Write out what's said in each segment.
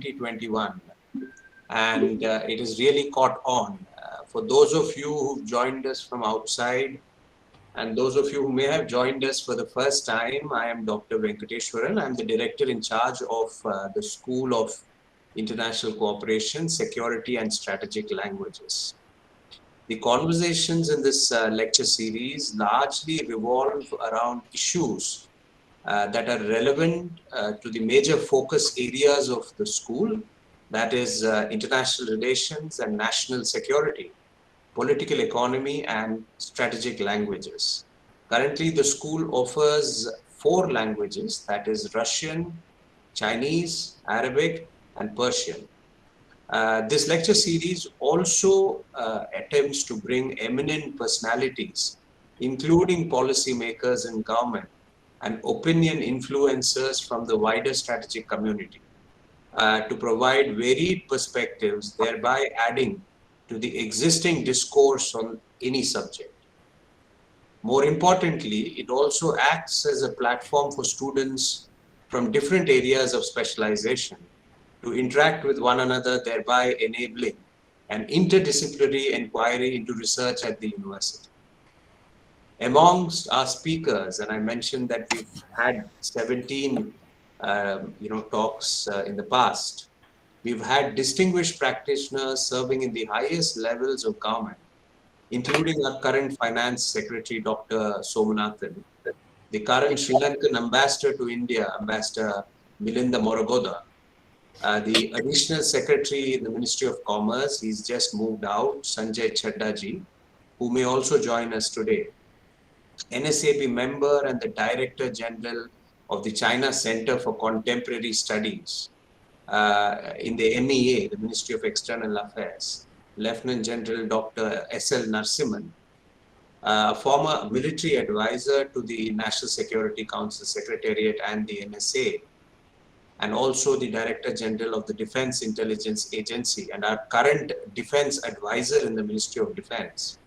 2021, and it has really caught on. For those of you who've joined us from outside, and those of you who may have joined us for the first time, I am Dr. Venkateshwaran. I'm the director in charge of the School of International Cooperation, Security and Strategic Languages. The conversations in this lecture series largely revolve around issues that are relevant to the major focus areas of the school, that is international relations and national security, political economy, and strategic languages. Currently, the school offers 4 languages, that is Russian, Chinese, Arabic, and Persian. This lecture series also attempts to bring eminent personalities, including policymakers in government and opinion influencers from the wider strategic community, to provide varied perspectives, thereby adding to the existing discourse on any subject. More importantly, it also acts as a platform for students from different areas of specialization to interact with one another, thereby enabling an interdisciplinary inquiry into research at the university. Amongst our speakers, and I mentioned that we've had 17 talks in the past, we've had distinguished practitioners serving in the highest levels of government, including our current Finance Secretary, Dr. Somanathan, the current Sri Lankan Ambassador to India, Ambassador Milinda Morogoda, the Additional Secretary in the Ministry of Commerce, he's just moved out, Sanjay Chaddaji, who may also join us today, NSAP member and the Director General of the China Center for Contemporary Studies in the MEA, the Ministry of External Affairs, Lieutenant General Dr. S.L. Narasimhan, a former military advisor to the National Security Council Secretariat and the NSA, and also the Director General of the Defense Intelligence Agency and our current Defense Advisor in the Ministry of Defense,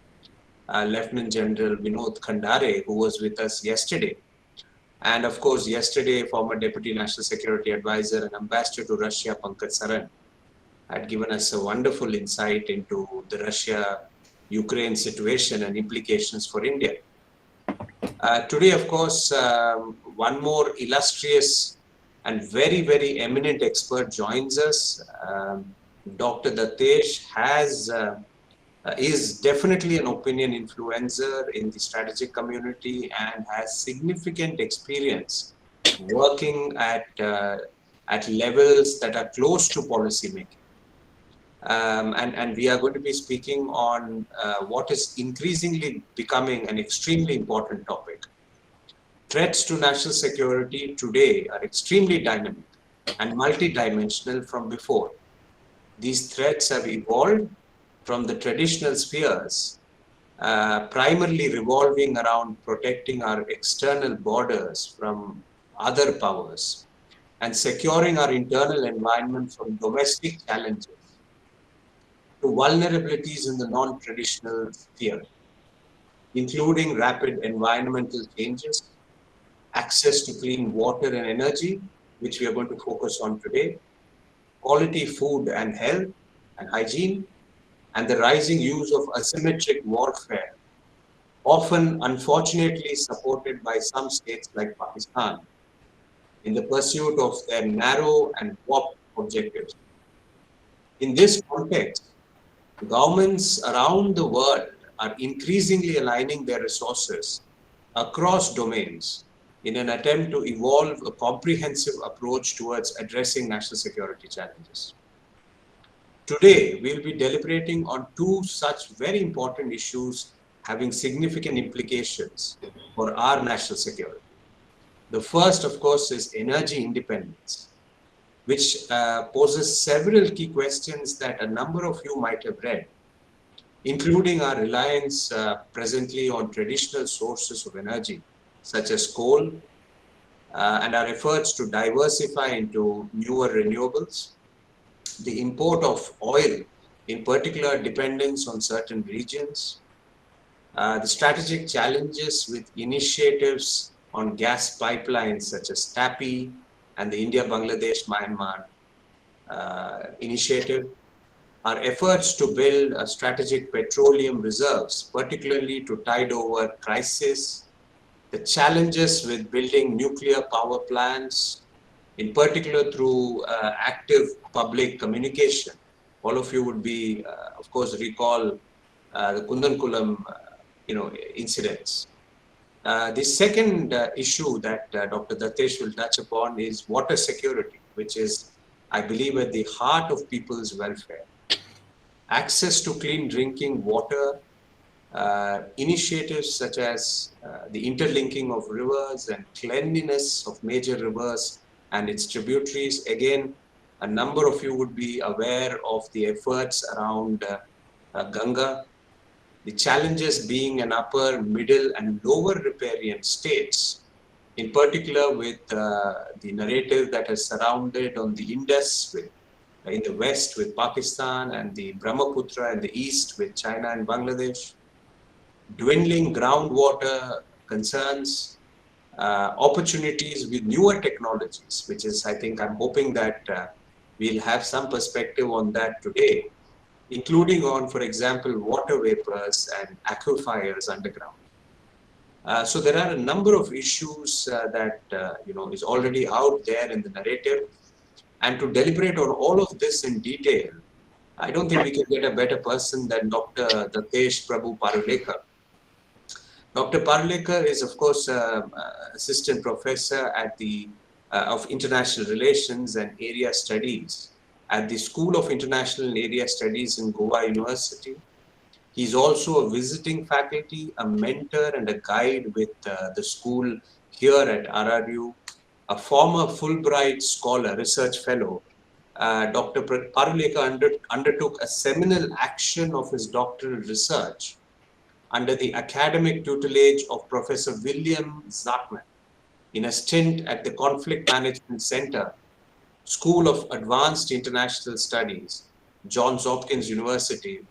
Lieutenant General Vinod Khandare, who was with us yesterday. And of course, yesterday, former Deputy National Security Advisor and Ambassador to Russia, Pankaj Saran, had given us a wonderful insight into the Russia-Ukraine situation and implications for India. Today, of course, one more illustrious and very, very eminent expert joins us. Dr. Datesh is definitely an opinion influencer in the strategic community and has significant experience working at levels that are close to policy making. And we are going to be speaking on what is increasingly becoming an extremely important topic. Threats to national security today are extremely dynamic and multidimensional from before. These threats have evolved from the traditional spheres, primarily revolving around protecting our external borders from other powers and securing our internal environment from domestic challenges, to vulnerabilities in the non-traditional sphere, including rapid environmental changes, access to clean water and energy, which we are going to focus on today, quality food and health and hygiene, and the rising use of asymmetric warfare, often unfortunately supported by some states like Pakistan, in the pursuit of their narrow and warped objectives. In this context, governments around the world are increasingly aligning their resources across domains in an attempt to evolve a comprehensive approach towards addressing national security challenges. Today, we'll be deliberating on 2 such very important issues having significant implications for our national security. The first, of course, is energy independence, which poses several key questions that a number of you might have read, including our reliance presently on traditional sources of energy, such as coal, and our efforts to diversify into newer renewables, the import of oil, in particular dependence on certain regions, the strategic challenges with initiatives on gas pipelines such as TAPI and the India, Bangladesh, Myanmar, initiative, our efforts to build a strategic petroleum reserves, particularly to tide over crisis, the challenges with building nuclear power plants, in particular through active public communication. All of you would be, of course, recall the Kundankulam, incidents. The second issue that Dr. Datesh will touch upon is water security, which is, I believe, at the heart of people's welfare. Access to clean drinking water, initiatives such as the interlinking of rivers and cleanliness of major rivers and its tributaries. Again, a number of you would be aware of the efforts around Ganga. The challenges being an upper, middle, and lower riparian states, in particular with the narrative that has surrounded on the Indus in the west with Pakistan and the Brahmaputra in the east with China and Bangladesh, dwindling groundwater concerns, opportunities with newer technologies, which is, I think, I'm hoping that we'll have some perspective on that today, including on, for example, water vapors and aquifers underground. So there are a number of issues that is already out there in the narrative, and to deliberate on all of this in detail, I don't think we can get a better person than Dr. Datesh Prabhu Parulekar. Dr. Parulekar is, of course, assistant professor at the of International Relations and Area Studies at the School of International and Area Studies in Goa University. He's also a visiting faculty, a mentor and a guide with the school here at RRU, a former Fulbright scholar, research fellow. Dr. Parulekar undertook a seminal action of his doctoral research under the academic tutelage of Professor William Zachman in a stint at the Conflict Management Center, School of Advanced International Studies, Johns Hopkins University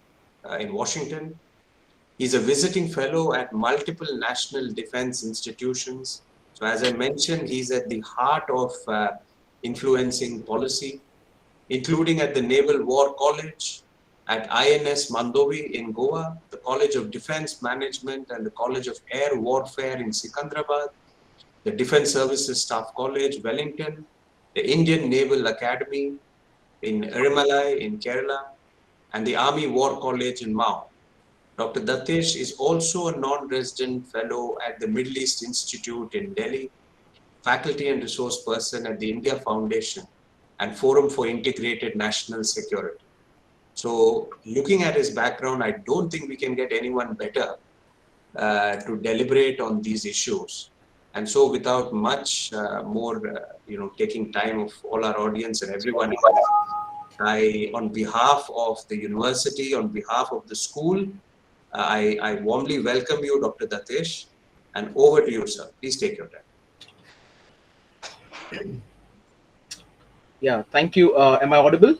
in Washington. He's a visiting fellow at multiple national defense institutions. So as I mentioned, he's at the heart of influencing policy, including at the Naval War College, at INS Mandovi in Goa, the College of Defense Management and the College of Air Warfare in Sikandrabad, the Defense Services Staff College, Wellington, the Indian Naval Academy in Erimalai in Kerala, and the Army War College in Mao. Dr. Datesh is also a non-resident fellow at the Middle East Institute in Delhi, faculty and resource person at the India Foundation and Forum for Integrated National Security. So looking at his background, I don't think we can get anyone better to deliberate on these issues. And so without much more, taking time of all our audience and everyone, I, on behalf of the university, on behalf of the school, I warmly welcome you, Dr. Datesh, and over to you, sir. Please take your time. Yeah, thank you. Am I audible?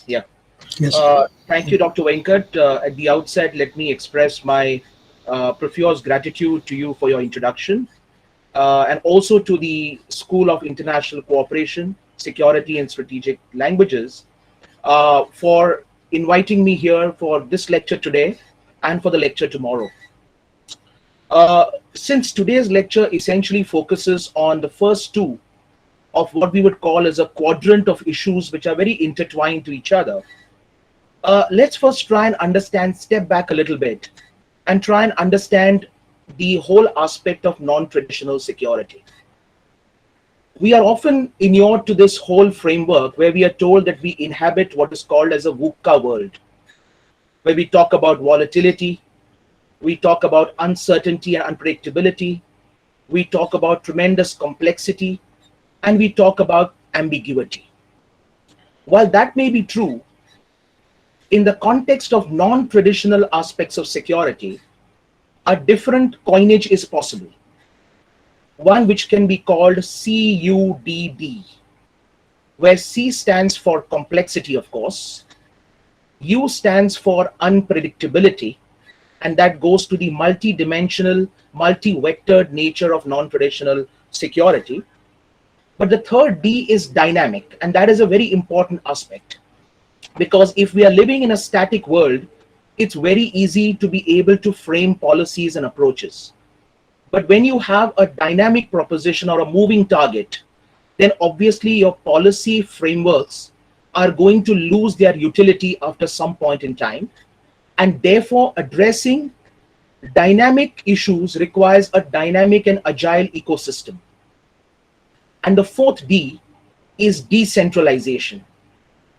Yeah. Yes. Thank you, Dr. Venkat. At the outset, let me express my profuse gratitude to you for your introduction, and also to the School of International Cooperation, Security and Strategic Languages for inviting me here for this lecture today and for the lecture tomorrow. Since today's lecture essentially focuses on the first two of what we would call as a quadrant of issues which are very intertwined to each other, let's first try and understand, step back a little bit, and try and understand the whole aspect of non-traditional security. We are often inured to this whole framework where we are told that we inhabit what is called as a VUCA world, where we talk about volatility, we talk about uncertainty and unpredictability, we talk about tremendous complexity, and we talk about ambiguity. While that may be true, in the context of non-traditional aspects of security, a different coinage is possible. One which can be called CUDD, where C stands for complexity, of course, U stands for unpredictability, and that goes to the multi-dimensional, multi-vectored nature of non-traditional security. But the third D is dynamic, and that is a very important aspect, because if we are living in a static world, it's very easy to be able to frame policies and approaches. But when you have a dynamic proposition or a moving target, then obviously your policy frameworks are going to lose their utility after some point in time. And therefore, addressing dynamic issues requires a dynamic and agile ecosystem. And the fourth D is decentralization.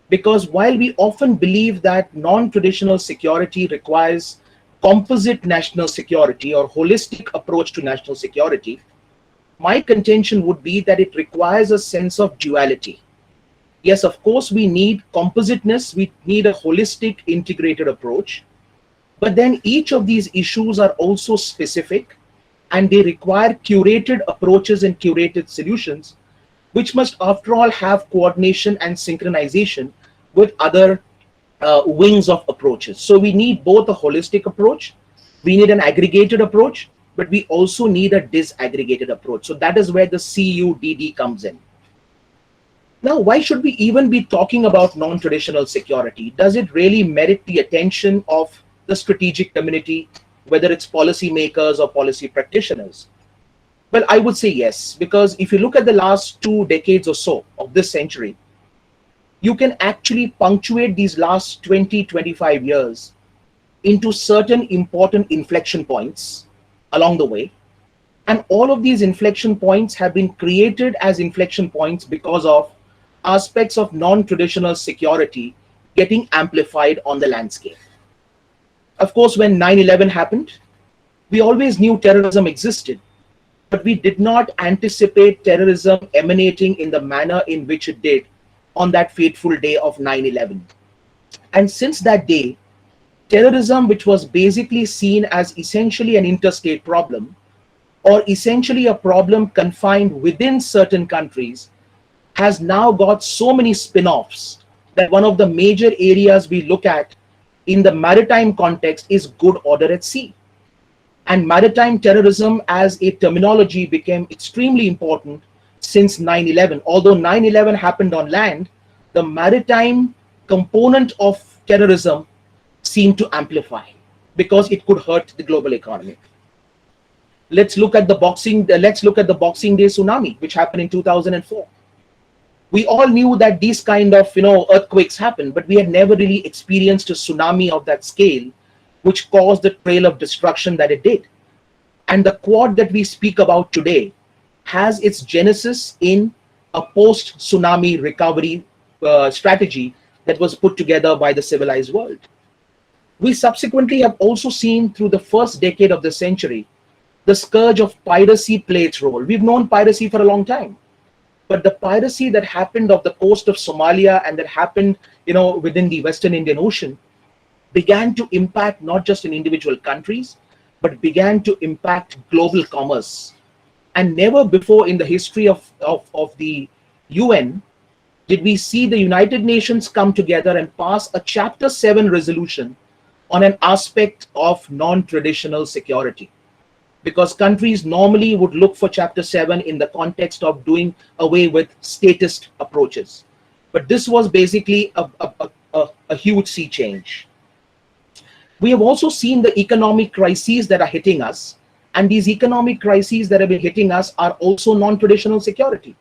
Because while we often believe that non-traditional security requires composite national security or holistic approach to national security, my contention would be that it requires a sense of duality. Yes, of course, we need compositeness, we need a holistic integrated approach, but then each of these issues are also specific and they require curated approaches and curated solutions, which must, after all, have coordination and synchronization with other wings of approaches. So we need both a holistic approach, we need an aggregated approach, but we also need a disaggregated approach. So that is where the CUDD comes in. Now, why should we even be talking about non-traditional security? Does it really merit the attention of the strategic community, whether it's policymakers or policy practitioners? Well, I would say yes, because if you look at the last 2 decades or so of this century, you can actually punctuate these last 20, 25 years into certain important inflection points along the way. And all of these inflection points have been created as inflection points because of aspects of non-traditional security getting amplified on the landscape. Of course, when 9/11 happened, we always knew terrorism existed, but we did not anticipate terrorism emanating in the manner in which it did on that fateful day of 9/11. And since that day, terrorism, which was basically seen as essentially an interstate problem, or essentially a problem confined within certain countries, has now got so many spin-offs that one of the major areas we look at in the maritime context is good order at sea. And maritime terrorism as a terminology became extremely important since 9/11. Although 9/11 happened on land, the maritime component of terrorism seemed to amplify because it could hurt the global economy. Let's look at the Boxing Day tsunami, which happened in 2004. We all knew that these kind of earthquakes happen, but we had never really experienced a tsunami of that scale, which caused the trail of destruction that it did. And the Quad that we speak about today has its genesis in a post-tsunami recovery strategy that was put together by the civilized world. We subsequently have also seen through the first decade of the century the scourge of piracy play its role. We've known piracy for a long time, but the piracy that happened off the coast of Somalia and that happened within the Western Indian Ocean began to impact not just in individual countries, but began to impact global commerce. And never before in the history of the UN did we see the United Nations come together and pass a Chapter 7 resolution on an aspect of non-traditional security. Because countries normally would look for Chapter 7 in the context of doing away with statist approaches. But this was basically a huge sea change. We have also seen the economic crises that are hitting us, and these economic crises that have been hitting us are also non-traditional security,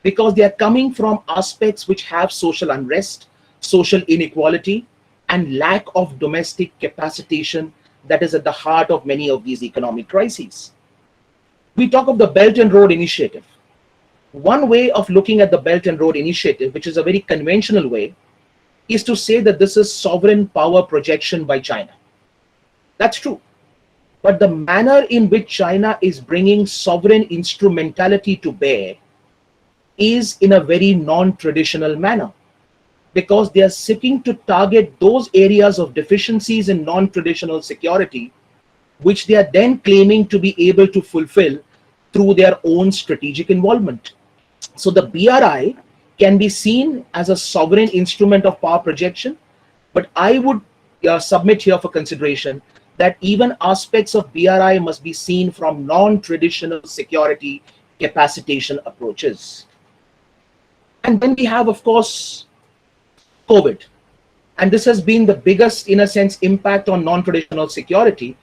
because they are coming from aspects which have social unrest, social inequality, and lack of domestic capacitation that is at the heart of many of these economic crises. We talk of the Belt and Road Initiative. One way of looking at the Belt and Road Initiative, which is a very conventional way, is to say that this is sovereign power projection by China. That's true. But the manner in which China is bringing sovereign instrumentality to bear is in a very non-traditional manner, because they are seeking to target those areas of deficiencies in non-traditional security, which they are then claiming to be able to fulfill through their own strategic involvement. So the BRI can be seen as a sovereign instrument of power projection, but I would submit here for consideration that even aspects of BRI must be seen from non-traditional security capacitation approaches. And then we have, of course, COVID. And this has been the biggest, in a sense, impact on non-traditional security,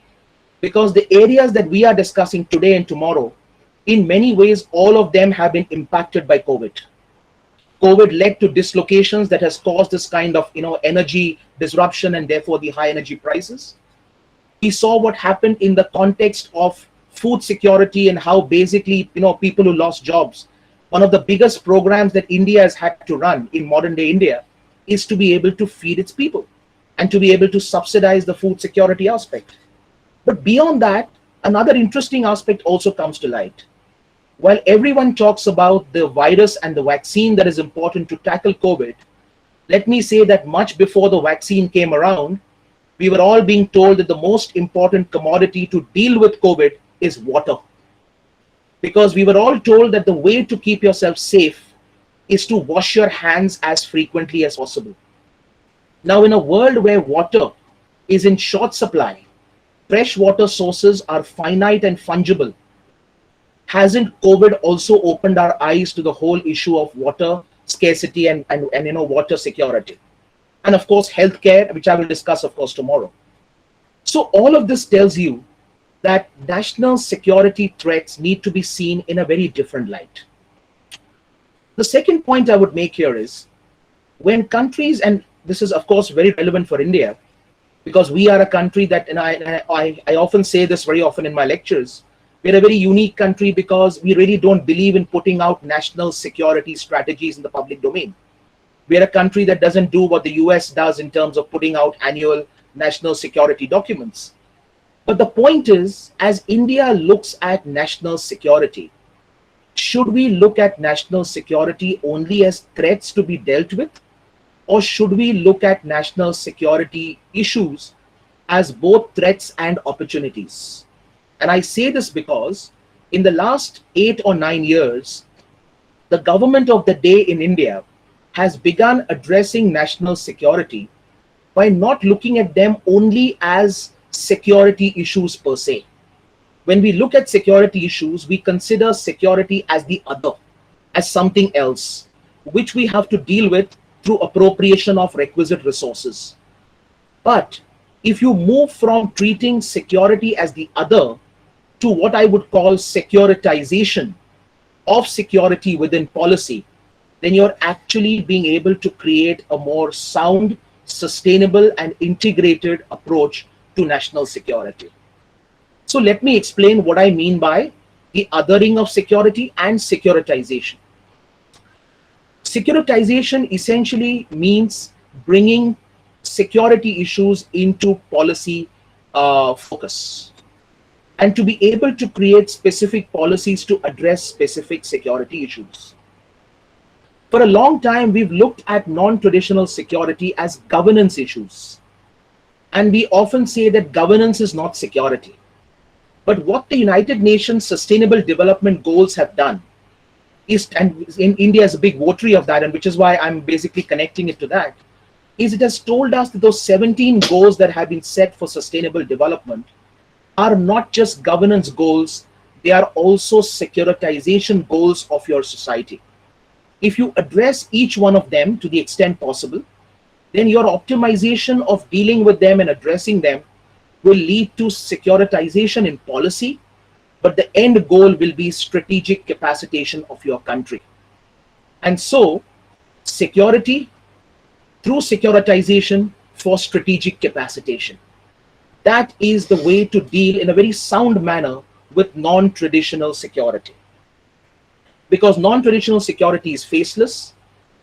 because the areas that we are discussing today and tomorrow, in many ways, all of them have been impacted by COVID. COVID led to dislocations that has caused this kind of, energy disruption and therefore the high energy prices. We saw what happened in the context of food security and how basically, people who lost jobs. One of the biggest programs that India has had to run in modern day India is to be able to feed its people and to be able to subsidize the food security aspect. But beyond that, another interesting aspect also comes to light. While everyone talks about the virus and the vaccine that is important to tackle COVID, let me say that much before the vaccine came around, we were all being told that the most important commodity to deal with COVID is water. Because we were all told that the way to keep yourself safe is to wash your hands as frequently as possible. Now, in a world where water is in short supply, fresh water sources are finite and fungible. Hasn't COVID also opened our eyes to the whole issue of water scarcity and water security? And of course, healthcare, which I will discuss, of course, tomorrow. So all of this tells you that national security threats need to be seen in a very different light. The second point I would make here is when countries, and this is of course very relevant for India, because we are a country that, and I often say this very often in my lectures, we're a very unique country because we really don't believe in putting out national security strategies in the public domain. We're a country that doesn't do what the US does in terms of putting out annual national security documents. But the point is, as India looks at national security, should we look at national security only as threats to be dealt with? Or should we look at national security issues as both threats and opportunities? And I say this because in the last 8 or 9 years, the government of the day in India has begun addressing national security by not looking at them only as security issues per se. When we look at security issues, we consider security as the other, as something else, which we have to deal with through appropriation of requisite resources. But if you move from treating security as the other to what I would call securitization of security within policy, then you're actually being able to create a more sound, sustainable, and integrated approach to national security. So let me explain what I mean by the othering of security and securitization. Securitization essentially means bringing security issues into policy focus, and to be able to create specific policies to address specific security issues. For a long time, we've looked at non-traditional security as governance issues. And we often say that governance is not security. But what the United Nations Sustainable Development Goals have done is, and in India is a big votary of that, and which is why I'm basically connecting it to that, is it has told us that those 17 goals that have been set for sustainable development are not just governance goals, they are also securitization goals of your society. If you address each one of them to the extent possible, then your optimization of dealing with them and addressing them will lead to securitization in policy, but the end goal will be strategic capacitation of your country. And so, security through securitization for strategic capacitation. That is the way to deal in a very sound manner with non-traditional security. Because non-traditional security is faceless,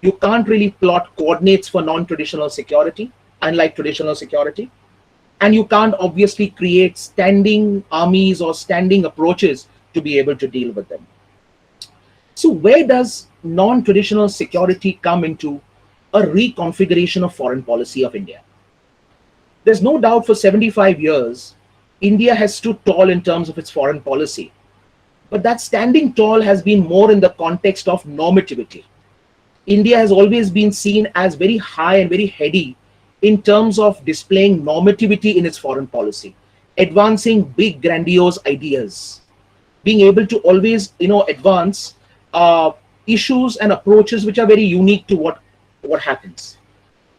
you can't really plot coordinates for non-traditional security, unlike traditional security. And you can't obviously create standing armies or standing approaches to be able to deal with them. So where does non-traditional security come into a reconfiguration of foreign policy of India? There's no doubt for 75 years, India has stood tall in terms of its foreign policy. But that standing tall has been more in the context of normativity. India has always been seen as very high and very heady in terms of displaying normativity in its foreign policy, advancing big grandiose ideas, being able to always advance issues and approaches which are very unique to what happens.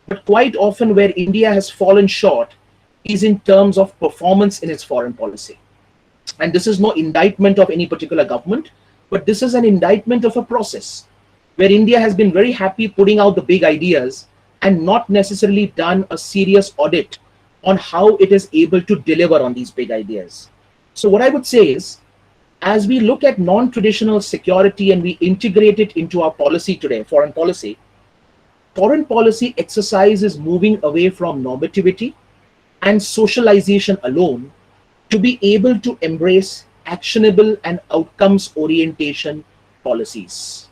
But quite often where India has fallen short is in terms of performance in its foreign policy. And this is no indictment of any particular government, but this is an indictment of a process where India has been very happy putting out the big ideas and not necessarily done a serious audit on how it is able to deliver on these big ideas. So what I would say is, as we look at non-traditional security and we integrate it into our policy today, foreign policy exercise is moving away from normativity and socialization alone to be able to embrace actionable and outcomes orientation policies.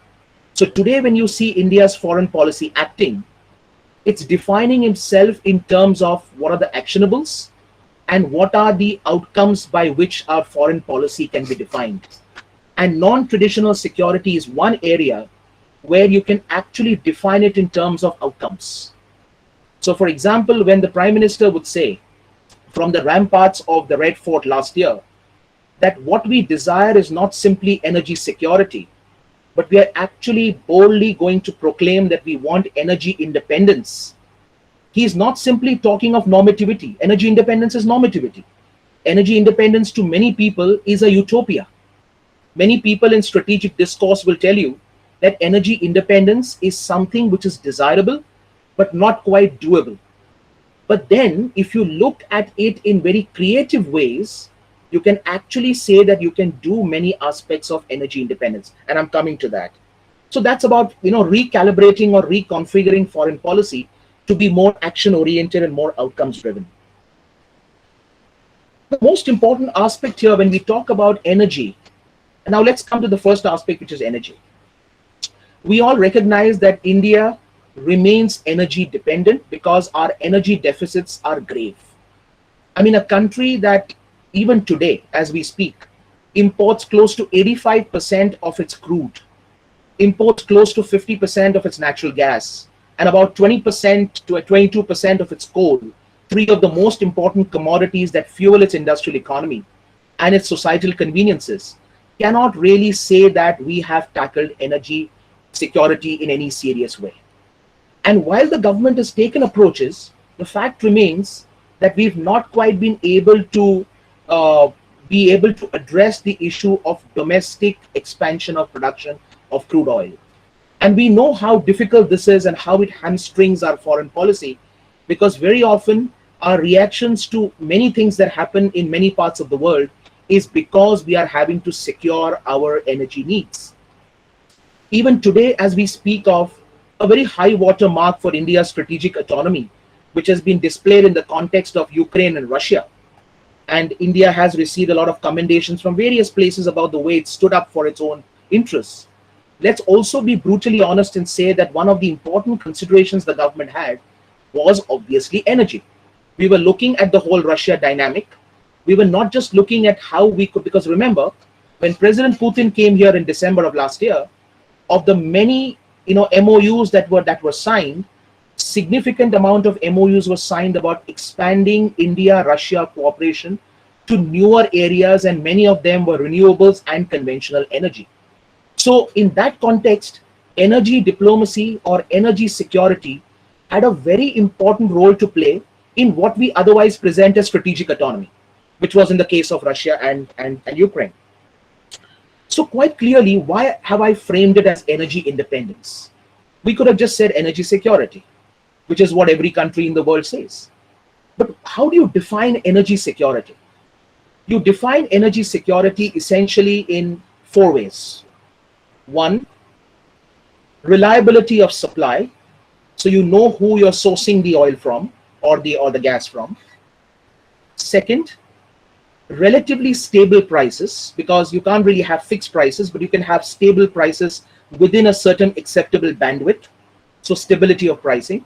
So today when you see India's foreign policy acting, it's defining itself in terms of what are the actionables and what are the outcomes by which our foreign policy can be defined. And non-traditional security is one area where you can actually define it in terms of outcomes. So for example, when the Prime Minister would say from the ramparts of the Red Fort last year that what we desire is not simply energy security, but we are actually boldly going to proclaim that we want energy independence. He is not simply talking of normativity. Energy independence is normativity. Energy independence to many people is a utopia. Many people in strategic discourse will tell you that energy independence is something which is desirable, but not quite doable. But then if you look at it in very creative ways, you can actually say that you can do many aspects of energy independence. And I'm coming to that. So that's about, recalibrating or reconfiguring foreign policy to be more action oriented and more outcomes driven. The most important aspect here when we talk about energy, and now let's come to the first aspect, which is energy. We all recognize that India remains energy dependent because our energy deficits are grave. I mean, a country that even today, as we speak, imports close to 85% of its crude, imports close to 50% of its natural gas, and about 20% to 22% of its coal, three of the most important commodities that fuel its industrial economy and its societal conveniences, cannot really say that we have tackled energy security in any serious way. And while the government has taken approaches, the fact remains that we've not quite been able to address the issue of domestic expansion of production of crude oil. And we know how difficult this is and how it hamstrings our foreign policy, because very often our reactions to many things that happen in many parts of the world is because we are having to secure our energy needs. Even today, as we speak of a very high water mark for India's strategic autonomy, which has been displayed in the context of Ukraine and Russia. And India has received a lot of commendations from various places about the way it stood up for its own interests. Let's also be brutally honest and say that one of the important considerations the government had was obviously energy. We were looking at the whole Russia dynamic. We were not just looking at how we could, because remember, when President Putin came here in December of last year, of the many MOUs that were signed, significant amount of MOUs were signed about expanding India-Russia cooperation to newer areas, and many of them were renewables and conventional energy. So in that context, energy diplomacy or energy security had a very important role to play in what we otherwise present as strategic autonomy, which was in the case of Russia and Ukraine. So quite clearly, why have I framed it as energy independence? We could have just said energy security, which is what every country in the world says. But how do you define energy security? You define energy security essentially in four ways. One, reliability of supply. So you know who you're sourcing the oil from or the gas from. Second, relatively stable prices, because you can't really have fixed prices, but you can have stable prices within a certain acceptable bandwidth. So stability of pricing.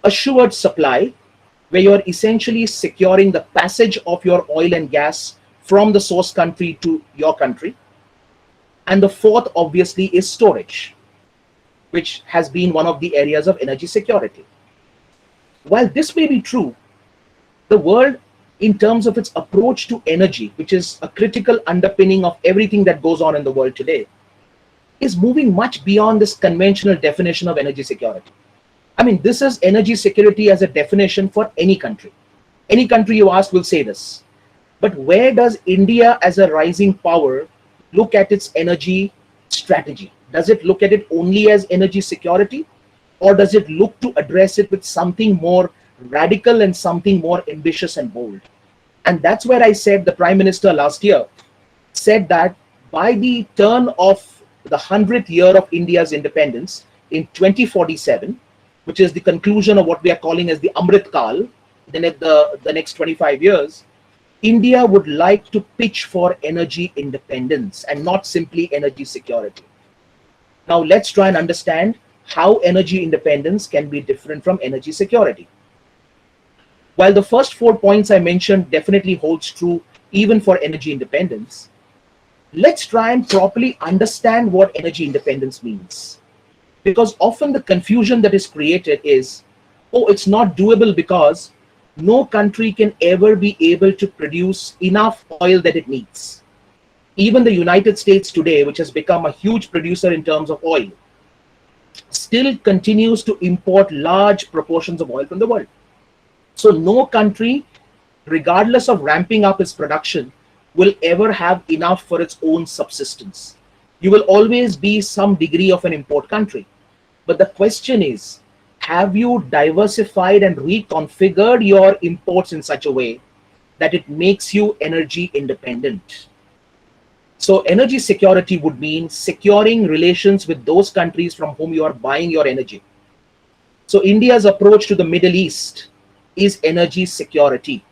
Assured supply, where you're essentially securing the passage of your oil and gas from the source country to your country. And the fourth, obviously, is storage, which has been one of the areas of energy security. While this may be true, the world, in terms of its approach to energy, which is a critical underpinning of everything that goes on in the world today, is moving much beyond this conventional definition of energy security. I mean, this is energy security as a definition for any country. Any country you ask will say this. But where does India as a rising power look at its energy strategy? Does it look at it only as energy security? Or does it look to address it with something more radical and something more ambitious and bold? And that's where I said the Prime Minister last year said that by the turn of the 100th year of India's independence in 2047, which is the conclusion of what we are calling as the Amrit Kal, the next 25 years, India would like to pitch for energy independence and not simply energy security. Now let's try and understand how energy independence can be different from energy security. While the first 4 points I mentioned definitely holds true even for energy independence, let's try and properly understand what energy independence means. Because often the confusion that is created is, oh, it's not doable because no country can ever be able to produce enough oil that it needs. Even the United States today, which has become a huge producer in terms of oil, still continues to import large proportions of oil from the world. So no country, regardless of ramping up its production, will ever have enough for its own subsistence. You will always be some degree of an import country. But the question is, have you diversified and reconfigured your imports in such a way that it makes you energy independent? So energy security would mean securing relations with those countries from whom you are buying your energy. So India's approach to the Middle East is energy security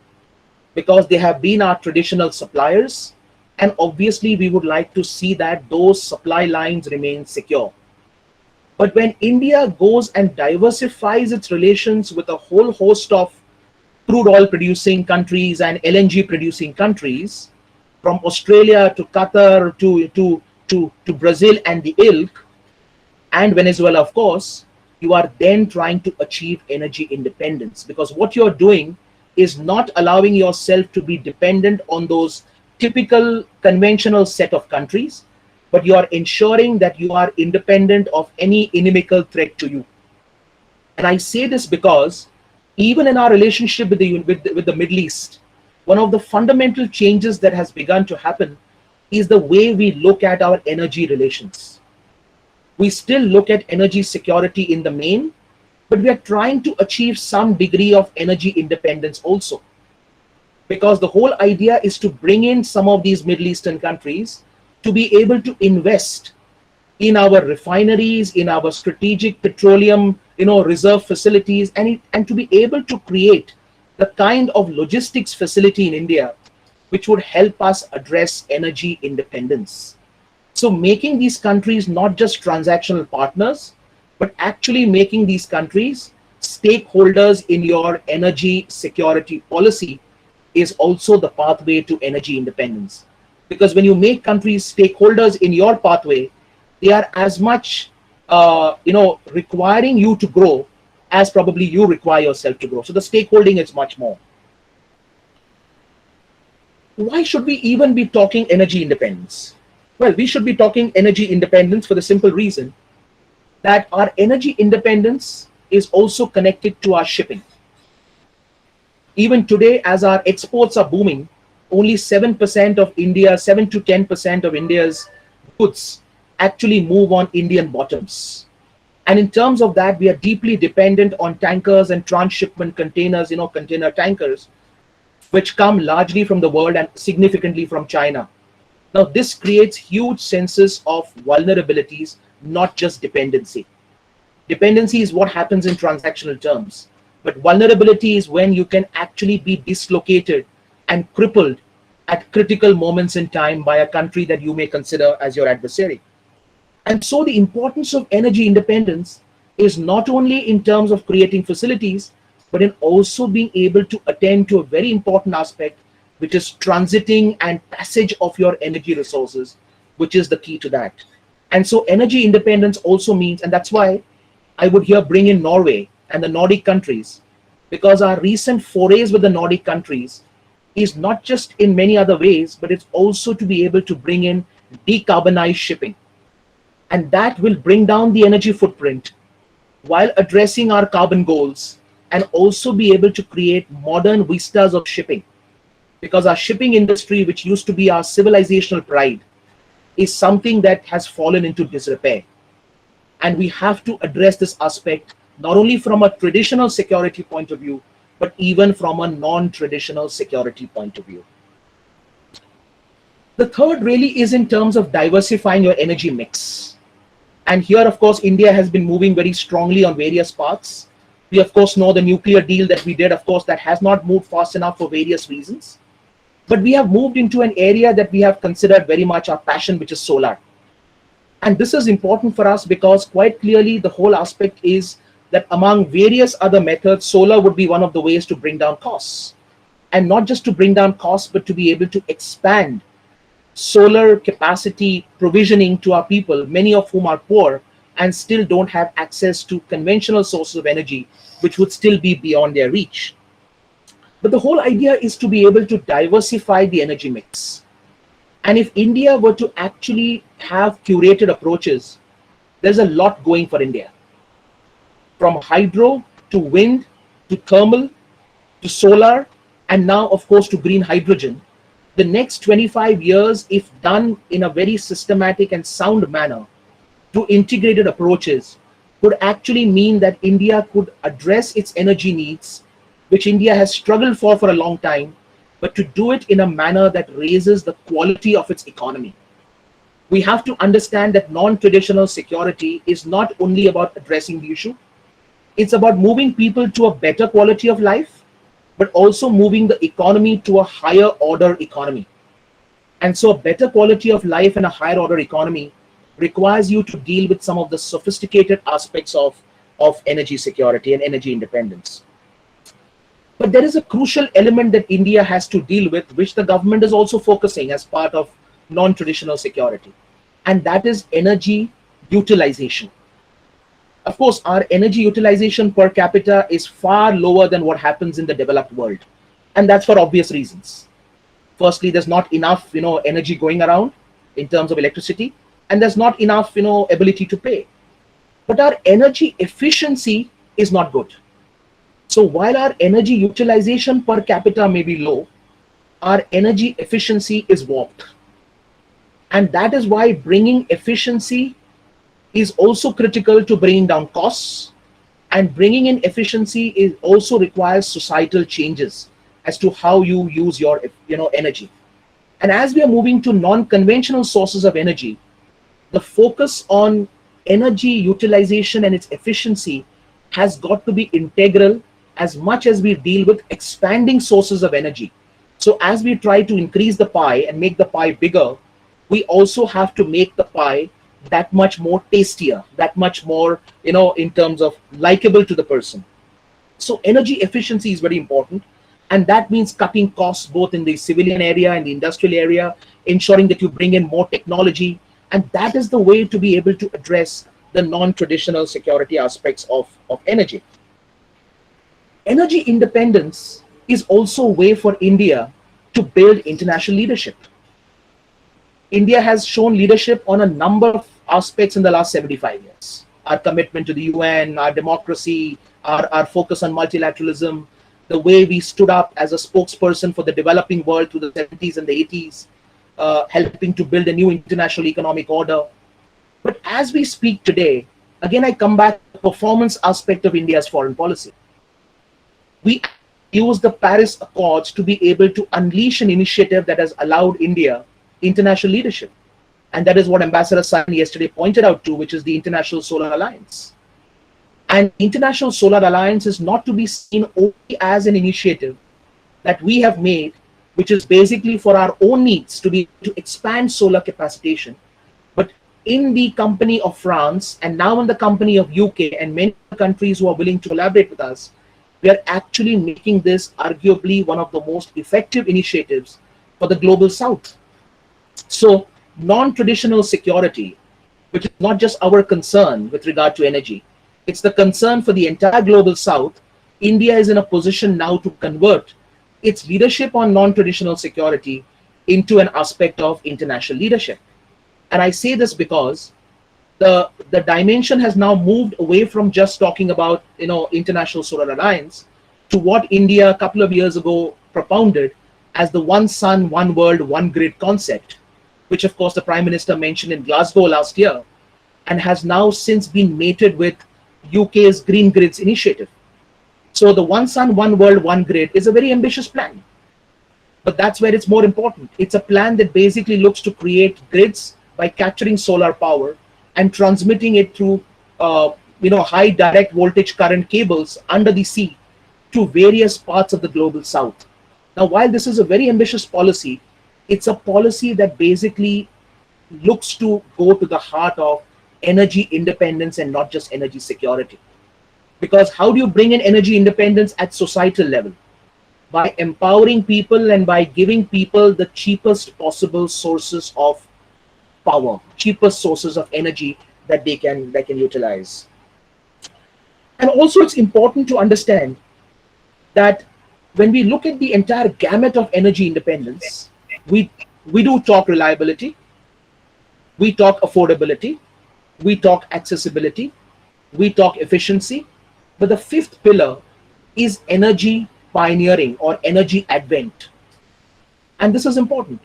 because they have been our traditional suppliers, and obviously we would like to see that those supply lines remain secure. But when India goes and diversifies its relations with a whole host of crude oil producing countries and LNG producing countries, from Australia to Qatar to Brazil and the ilk, and Venezuela, of course, you are then trying to achieve energy independence, because what you're doing is not allowing yourself to be dependent on those typical conventional set of countries, but you are ensuring that you are independent of any inimical threat to you. And I say this because even in our relationship with the Middle East, one of the fundamental changes that has begun to happen is the way we look at our energy relations. We still look at energy security in the main, but we are trying to achieve some degree of energy independence also. Because the whole idea is to bring in some of these Middle Eastern countries to be able to invest in our refineries, in our strategic petroleum, reserve facilities, and to be able to create the kind of logistics facility in India which would help us address energy independence. So making these countries not just transactional partners, but actually making these countries stakeholders in your energy security policy is also the pathway to energy independence. Because when you make countries stakeholders in your pathway, they are as much requiring you to grow as probably you require yourself to grow. So the stakeholding is much more. Why should we even be talking energy independence? Well, we should be talking energy independence for the simple reason that our energy independence is also connected to our shipping. Even today, as our exports are booming, only 7% of India, 7 to 10% of India's goods actually move on Indian bottoms. And in terms of that, we are deeply dependent on tankers and transshipment containers, container tankers, which come largely from the world and significantly from China. Now, this creates huge senses of vulnerabilities, not just dependency. Dependency is what happens in transactional terms, but vulnerability is when you can actually be dislocated and crippled at critical moments in time by a country that you may consider as your adversary. And so the importance of energy independence is not only in terms of creating facilities, but in also being able to attend to a very important aspect, which is transiting and passage of your energy resources, which is the key to that. And so energy independence also means, and that's why I would here bring in Norway and the Nordic countries, because our recent forays with the Nordic countries is not just in many other ways, but it's also to be able to bring in decarbonized shipping. And that will bring down the energy footprint while addressing our carbon goals, and also be able to create modern vistas of shipping. Because our shipping industry, which used to be our civilizational pride, is something that has fallen into disrepair. And we have to address this aspect not only from a traditional security point of view, but even from a non traditional security point of view. The third really is in terms of diversifying your energy mix. And here, of course, India has been moving very strongly on various paths. We, of course, know the nuclear deal that we did, of course, that has not moved fast enough for various reasons. But we have moved into an area that we have considered very much our passion, which is solar. And this is important for us because quite clearly the whole aspect is that among various other methods, solar would be one of the ways to bring down costs. And not just to bring down costs, but to be able to expand solar capacity provisioning to our people, many of whom are poor and still don't have access to conventional sources of energy, which would still be beyond their reach. But the whole idea is to be able to diversify the energy mix. And if India were to actually have curated approaches, there's a lot going for India. From hydro to wind to thermal to solar, and now, of course, to green hydrogen. The next 25 years, if done in a very systematic and sound manner through integrated approaches, could actually mean that India could address its energy needs, which India has struggled for a long time, but to do it in a manner that raises the quality of its economy. We have to understand that non-traditional security is not only about addressing the issue, it's about moving people to a better quality of life, but also moving the economy to a higher order economy. And so a better quality of life and a higher order economy requires you to deal with some of the sophisticated aspects of energy security and energy independence. But there is a crucial element that India has to deal with, which the government is also focusing as part of non-traditional security, and that is energy utilization. Of course, our energy utilization per capita is far lower than what happens in the developed world, and that's for obvious reasons. Firstly, there's not enough, energy going around in terms of electricity, and there's not enough, ability to pay. But our energy efficiency is not good. So while our energy utilization per capita may be low, our energy efficiency is warped. And that is why bringing efficiency is also critical to bringing down costs, and bringing in efficiency is also requires societal changes as to how you use your energy. And as we are moving to non-conventional sources of energy, the focus on energy utilization and its efficiency has got to be integral as much as we deal with expanding sources of energy. So as we try to increase the pie and make the pie bigger, we also have to make the pie that much more tastier, that much more, in terms of likable to the person. So energy efficiency is very important. And that means cutting costs both in the civilian area and the industrial area, ensuring that you bring in more technology. And that is the way to be able to address the non-traditional security aspects of energy. Energy independence is also a way for India to build international leadership. India has shown leadership on a number of aspects in the last 75 years. Our commitment to the UN, our democracy, our focus on multilateralism, the way we stood up as a spokesperson for the developing world through the 70s and the 80s, helping to build a new international economic order. But as we speak today, again, I come back to the performance aspect of India's foreign policy. We use the Paris Accords to be able to unleash an initiative that has allowed India international leadership. And that is what Ambassador Sain yesterday pointed out to, which is the International Solar Alliance. And International Solar Alliance is not to be seen only as an initiative that we have made, which is basically for our own needs to be able to expand solar capacitation, but in the company of France and now in the company of UK and many countries who are willing to collaborate with us, we are actually making this arguably one of the most effective initiatives for the global South. So non-traditional security, which is not just our concern with regard to energy, it's the concern for the entire global South. India is in a position now to convert its leadership on non-traditional security into an aspect of international leadership. And I say this because the dimension has now moved away from just talking about International Solar Alliance to what India a couple of years ago propounded as the one sun, one world, one grid concept, which of course the Prime Minister mentioned in Glasgow last year, and has now since been mated with UK's Green Grids initiative. So the one sun, one world, one grid is a very ambitious plan. But that's where it's more important. It's a plan that basically looks to create grids by capturing solar power and transmitting it through high direct voltage current cables under the sea to various parts of the global south. Now, while this is a very ambitious policy, it's a policy that basically looks to go to the heart of energy independence and not just energy security. Because how do you bring in energy independence at societal level? By empowering people and by giving people the cheapest possible sources of power, cheapest sources of energy that they can utilize. And also it's important to understand that when we look at the entire gamut of energy independence, we do talk reliability, we talk affordability, we talk accessibility, we talk efficiency, but the fifth pillar is energy pioneering or energy advent. And this is important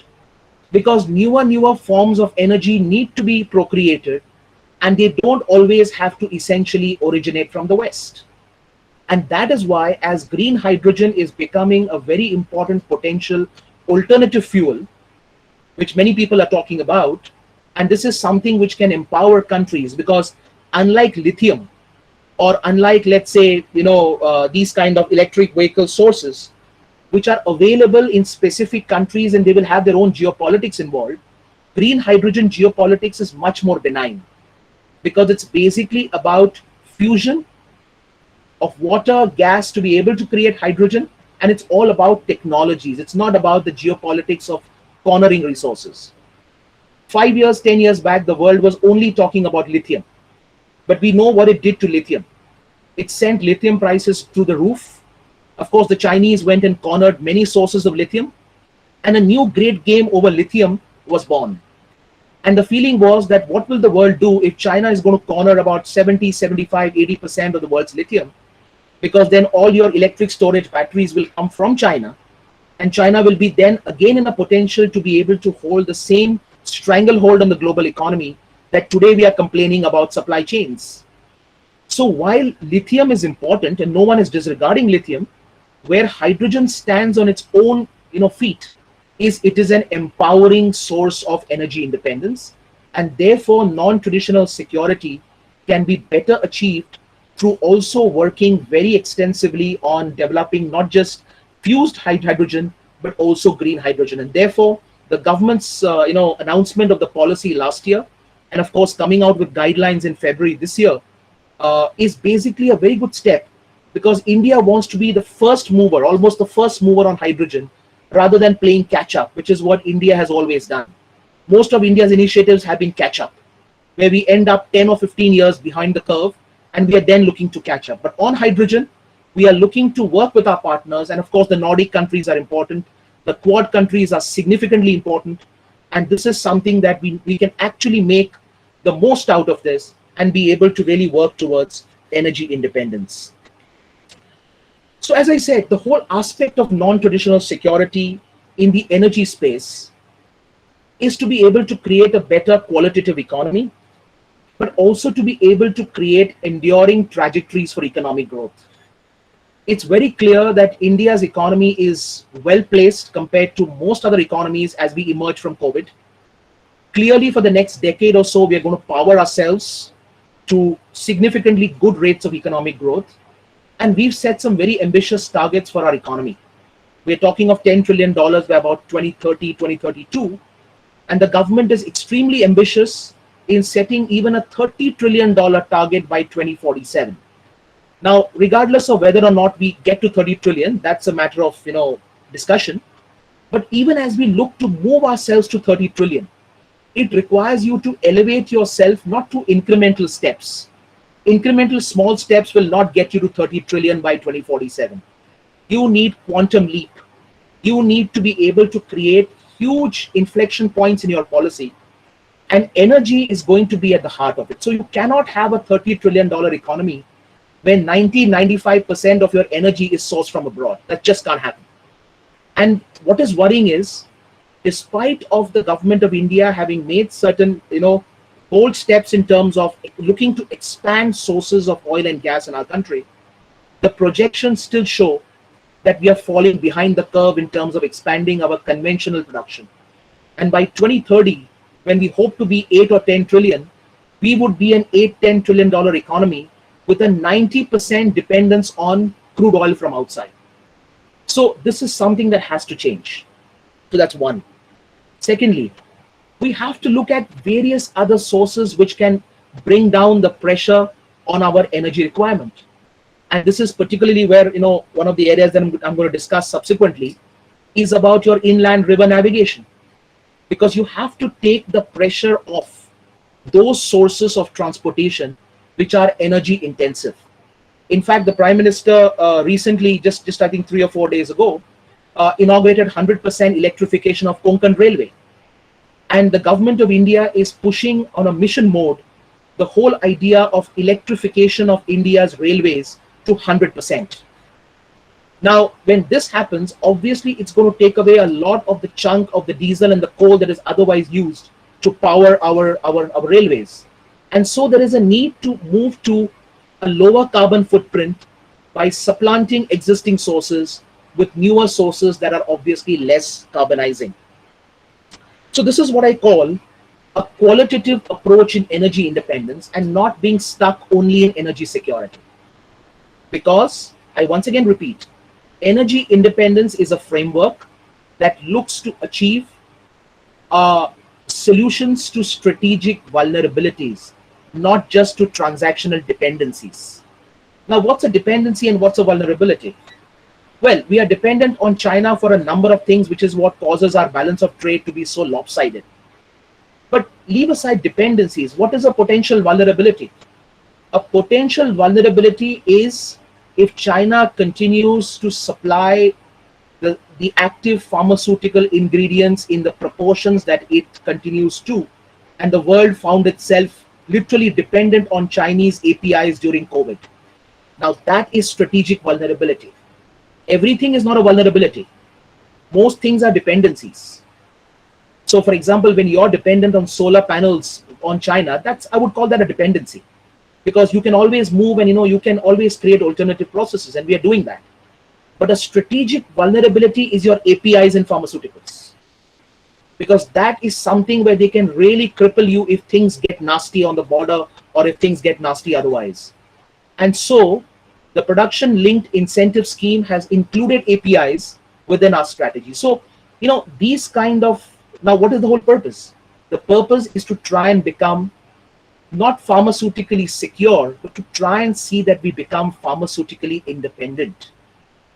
because newer forms of energy need to be procreated, and they don't always have to essentially originate from the West. And that is why, as green hydrogen is becoming a very important potential alternative fuel, which many people are talking about, and this is something which can empower countries, because unlike lithium or unlike, let's say, these kind of electric vehicle sources, which are available in specific countries and they will have their own geopolitics involved, green hydrogen geopolitics is much more benign because it's basically about fusion of water, gas to be able to create hydrogen, and it's all about technologies. It's not about the geopolitics of cornering resources. 5 years, 10 years back, the world was only talking about lithium, but we know what it did to lithium. It sent lithium prices through the roof. Of course, the Chinese went and cornered many sources of lithium, and a new great game over lithium was born. And the feeling was that what will the world do if China is going to corner about 70, 75, 80% of the world's lithium? Because then all your electric storage batteries will come from China, and China will be then again in a potential to be able to hold the same stranglehold on the global economy that today we are complaining about supply chains. So while lithium is important and no one is disregarding lithium, where hydrogen stands on its own feet is it is an empowering source of energy independence, and therefore non-traditional security can be better achieved through also working very extensively on developing not just fused hydrogen but also green hydrogen. And therefore the government's announcement of the policy last year, and of course coming out with guidelines in February this year, is basically a very good step, because India wants to be the first mover, almost the first mover on hydrogen, rather than playing catch up, which is what India has always done. Most of India's initiatives have been catch up, where we end up 10 or 15 years behind the curve, and we are then looking to catch up. But on hydrogen, we are looking to work with our partners, and of course the Nordic countries are important, the Quad countries are significantly important, and this is something that we can actually make the most out of this and be able to really work towards energy independence. So as I said, the whole aspect of non-traditional security in the energy space is to be able to create a better qualitative economy, but also to be able to create enduring trajectories for economic growth. It's very clear that India's economy is well placed compared to most other economies as we emerge from COVID. Clearly, for the next decade or so, we are going to power ourselves to significantly good rates of economic growth. And we've set some very ambitious targets for our economy. We're talking of $10 trillion by about 2030, 2032. And the government is extremely ambitious in setting even a $30 trillion target by 2047. Now, regardless of whether or not we get to 30 trillion, that's a matter of discussion. But even as we look to move ourselves to 30 trillion, it requires you to elevate yourself not to incremental steps. Incremental small steps will not get you to 30 trillion by 2047. You need quantum leap. You need to be able to create huge inflection points in your policy And energy is going to be at the heart of it. So you cannot have a $30 trillion economy when 95% of your energy is sourced from abroad. That just can't happen. And what is worrying is, despite of the government of India having made certain, bold steps in terms of looking to expand sources of oil and gas in our country, the projections still show that we are falling behind the curve in terms of expanding our conventional production. And by 2030, when we hope to be 8 or 10 trillion, we would be an $8-10 trillion economy with a 90% dependence on crude oil from outside. So this is something that has to change. So that's one. Secondly, we have to look at various other sources which can bring down the pressure on our energy requirement. And this is particularly where, one of the areas that I'm going to discuss subsequently is about your inland river navigation. Because you have to take the pressure off those sources of transportation which are energy intensive. In fact, the Prime Minister recently, just I think 3 or 4 days ago, inaugurated 100% electrification of Konkan Railway. And the government of India is pushing on a mission mode the whole idea of electrification of India's railways to 100%. Now, when this happens, obviously it's going to take away a lot of the chunk of the diesel and the coal that is otherwise used to power our railways. And so there is a need to move to a lower carbon footprint by supplanting existing sources with newer sources that are obviously less carbonizing. So this is what I call a qualitative approach in energy independence and not being stuck only in energy security. Because, I once again repeat, energy independence is a framework that looks to achieve solutions to strategic vulnerabilities, not just to transactional dependencies. Now, what's a dependency and what's a vulnerability? Well, we are dependent on China for a number of things, which is what causes our balance of trade to be so lopsided. But leave aside dependencies. What is a potential vulnerability? A potential vulnerability is if China continues to supply the active pharmaceutical ingredients in the proportions that it continues to, and the world found itself literally dependent on Chinese APIs during COVID. Now that is strategic vulnerability. Everything is not a vulnerability. Most things are dependencies. So for example, when you're dependent on solar panels on China, I would call that a dependency. Because you can always move and you can always create alternative processes, and we are doing that. But a strategic vulnerability is your APIs in pharmaceuticals. Because that is something where they can really cripple you if things get nasty on the border or if things get nasty otherwise. And so the production linked incentive scheme has included APIs within our strategy. So, these kind of, now what is the whole purpose? The purpose is to try and become not pharmaceutically secure, but to try and see that we become pharmaceutically independent.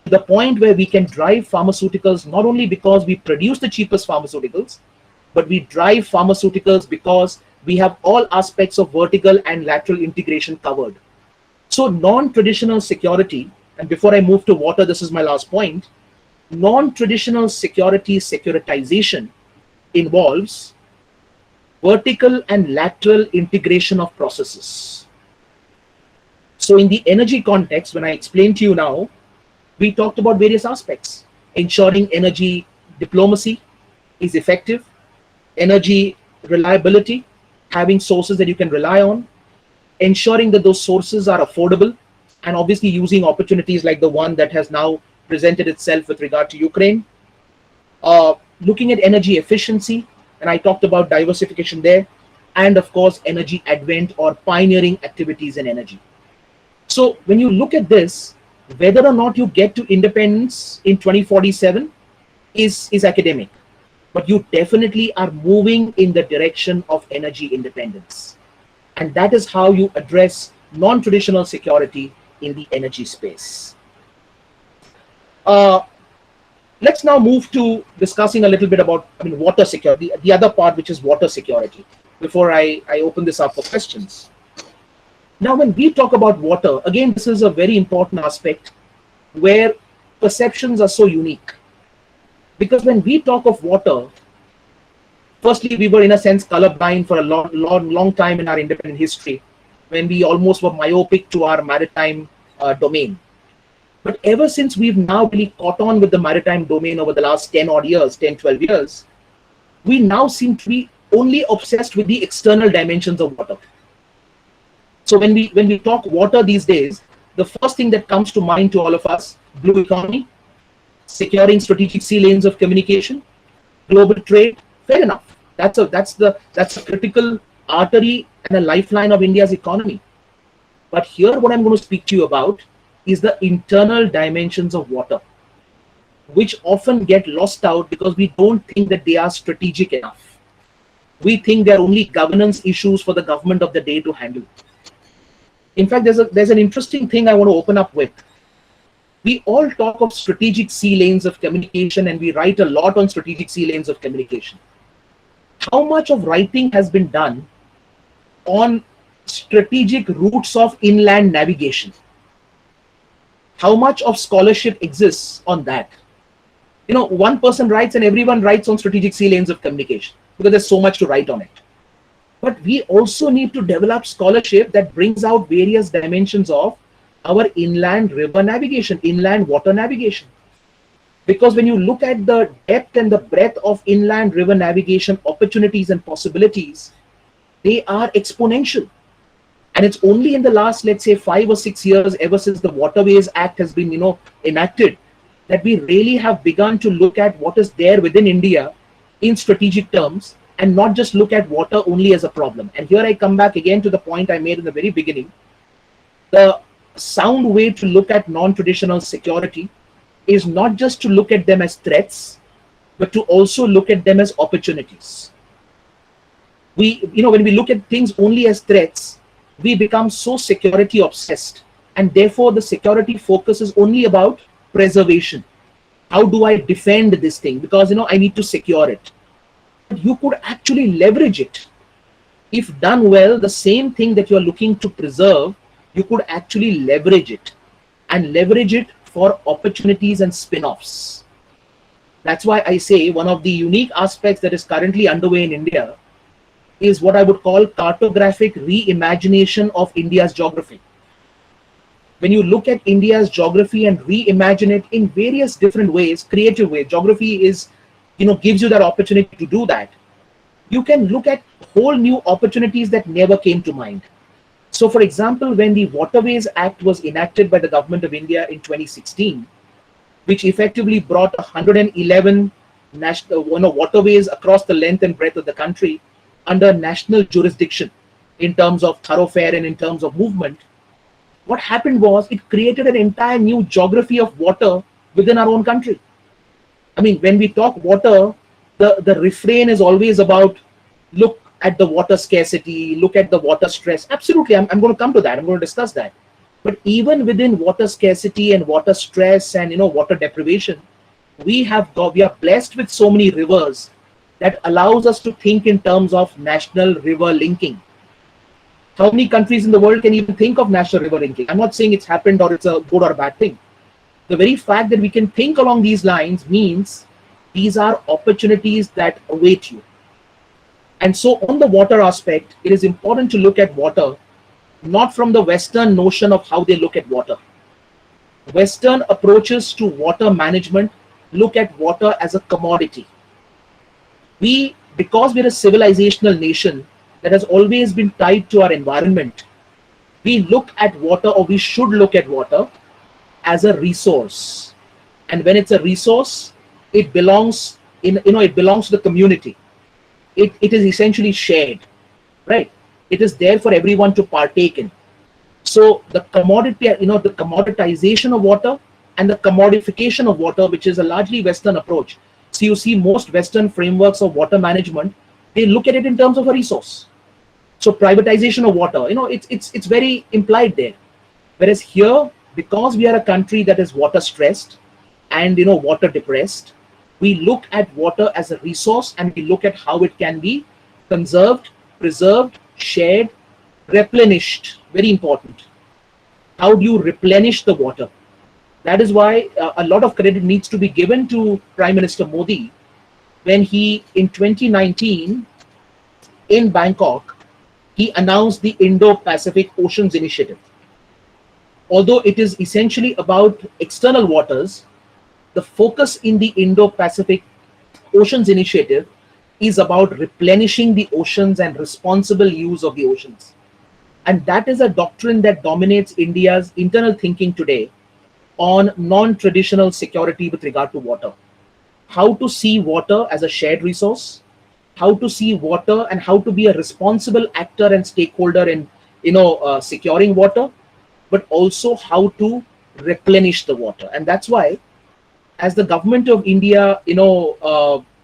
To the point where we can drive pharmaceuticals not only because we produce the cheapest pharmaceuticals, but we drive pharmaceuticals because we have all aspects of vertical and lateral integration covered. So non-traditional security, and before I move to water, this is my last point, non-traditional security securitization involves vertical and lateral integration of processes. So in the energy context, when I explained to you now, we talked about various aspects. Ensuring energy diplomacy is effective, energy reliability, having sources that you can rely on, ensuring that those sources are affordable, and obviously using opportunities like the one that has now presented itself with regard to Ukraine. Looking at energy efficiency, and I talked about diversification there, and of course energy advent or pioneering activities in energy. So when you look at this, whether or not you get to independence in 2047 is academic, but you definitely are moving in the direction of energy independence. And that is how you address non-traditional security in the energy space. Let's now move to discussing a little bit about water security, the other part, which is water security, before I open this up for questions. Now, when we talk about water, again, this is a very important aspect where perceptions are so unique. Because when we talk of water, Firstly, we were in a sense colorblind for a long time in our independent history, when we almost were myopic to our maritime domain. But ever since we've now really caught on with the maritime domain over the last 10 odd years, 10, 12 years, we now seem to be only obsessed with the external dimensions of water. So when we talk water these days, the first thing that comes to mind to all of us: blue economy, securing strategic sea lanes of communication, global trade. Fair enough. That's a critical artery and a lifeline of India's economy. But here, what I'm going to speak to you about is the internal dimensions of water, which often get lost out because we don't think that they are strategic enough. We think they're only governance issues for the government of the day to handle. In fact, there's an interesting thing I want to open up with. We all talk of strategic sea lanes of communication, and we write a lot on strategic sea lanes of communication. How much of writing has been done on strategic routes of inland navigation? How much of scholarship exists on that? One person writes and everyone writes on strategic sea lanes of communication because there's so much to write on it. But we also need to develop scholarship that brings out various dimensions of our inland river navigation, inland water navigation. Because when you look at the depth and the breadth of inland river navigation opportunities and possibilities, they are exponential. And it's only in the last, let's say, 5 or 6 years, ever since the Waterways Act has been, enacted, that we really have begun to look at what is there within India in strategic terms, and not just look at water only as a problem. And here I come back again to the point I made in the very beginning. The sound way to look at non-traditional security is not just to look at them as threats, but to also look at them as opportunities. When we look at things only as threats, we become so security obsessed, and therefore the security focus is only about preservation. How do I defend this thing? Because I need to secure it. But you could actually leverage it. If done well, the same thing that you're looking to preserve, you could actually leverage it, and leverage it for opportunities and spin-offs. That's why I say one of the unique aspects that is currently underway in India is what I would call cartographic reimagination of India's geography. When you look at India's geography and reimagine it in various different ways, creative ways, geography gives you that opportunity to do that. You can look at whole new opportunities that never came to mind. So, for example, when the Waterways Act was enacted by the government of India in 2016, which effectively brought 111 national waterways across the length and breadth of the country under national jurisdiction in terms of thoroughfare and in terms of movement, what happened was it created an entire new geography of water within our own country. I mean, when we talk water, the refrain is always about look at the water scarcity, look at the water stress. Absolutely, I'm going to come to that. I'm going to discuss that. But even within water scarcity and water stress and water deprivation, we are blessed with so many rivers that allows us to think in terms of national river linking. How many countries in the world can even think of national river linking? I'm not saying it's happened or it's a good or bad thing. The very fact that we can think along these lines means these are opportunities that await you. And so on the water aspect, it is important to look at water not from the Western notion of how they look at water. Western approaches to water management look at water as a commodity. Because we're a civilizational nation that has always been tied to our environment, we look at water, or we should look at water, as a resource. And when it's a resource, it belongs it belongs to the community. It is essentially shared, right? It is there for everyone to partake in. So the commodity, the commoditization of water and the commodification of water, which is a largely Western approach. So you see most Western frameworks of water management, they look at it in terms of a resource. So privatization of water, it's very implied there. Whereas here, because we are a country that is water stressed and water depressed, we look at water as a resource, and we look at how it can be conserved, preserved, shared, replenished. Very important. How do you replenish the water? That is why a lot of credit needs to be given to Prime Minister Modi, when he, in 2019, in Bangkok, he announced the Indo-Pacific Oceans Initiative. Although it is essentially about external waters, the focus in the Indo-Pacific Oceans Initiative is about replenishing the oceans and responsible use of the oceans. And that is a doctrine that dominates India's internal thinking today on non-traditional security with regard to water. How to see water as a shared resource, how to see water and how to be a responsible actor and stakeholder in securing water, but also how to replenish the water. And that's why, as the government of India,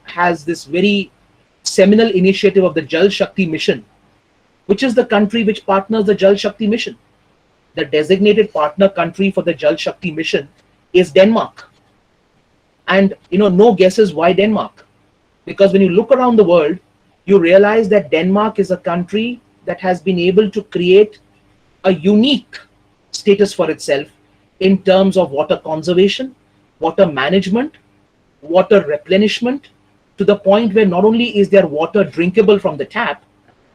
has this very seminal initiative of the Jal Shakti mission, which is the country which partners the Jal Shakti mission. The designated partner country for the Jal Shakti mission is Denmark. And no guesses why Denmark. Because when you look around the world, you realize that Denmark is a country that has been able to create a unique status for itself in terms of water conservation, water management, water replenishment, to the point where not only is there water drinkable from the tap,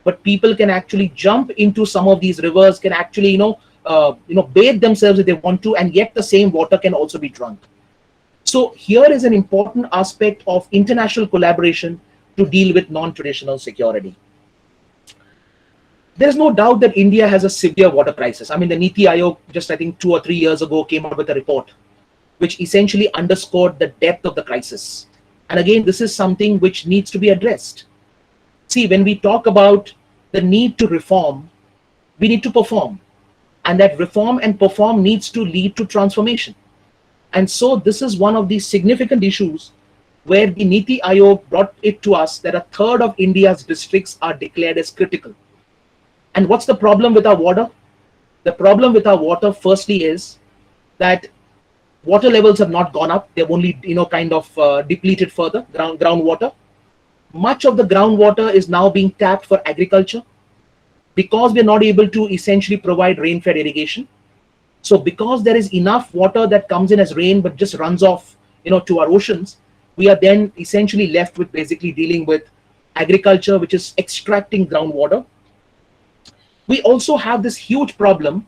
but people can actually jump into some of these rivers, can actually bathe themselves if they want to, and yet the same water can also be drunk. So here is an important aspect of international collaboration to deal with non-traditional security. There's no doubt that India has a severe water crisis. I mean, the Niti Aayog just, I think, 2 or 3 years ago came out with a report which essentially underscored the depth of the crisis. And again, this is something which needs to be addressed. See, when we talk about the need to reform, we need to perform. And that reform and perform needs to lead to transformation. And so this is one of the significant issues where the Niti Aayog brought it to us that a third of India's districts are declared as critical. And what's the problem with our water? The problem with our water, firstly, is that water levels have not gone up. They've only, depleted further, groundwater. Much of the groundwater is now being tapped for agriculture because we're not able to essentially provide rain-fed irrigation. So because there is enough water that comes in as rain but just runs off, to our oceans, we are then essentially left with basically dealing with agriculture, which is extracting groundwater. We also have this huge problem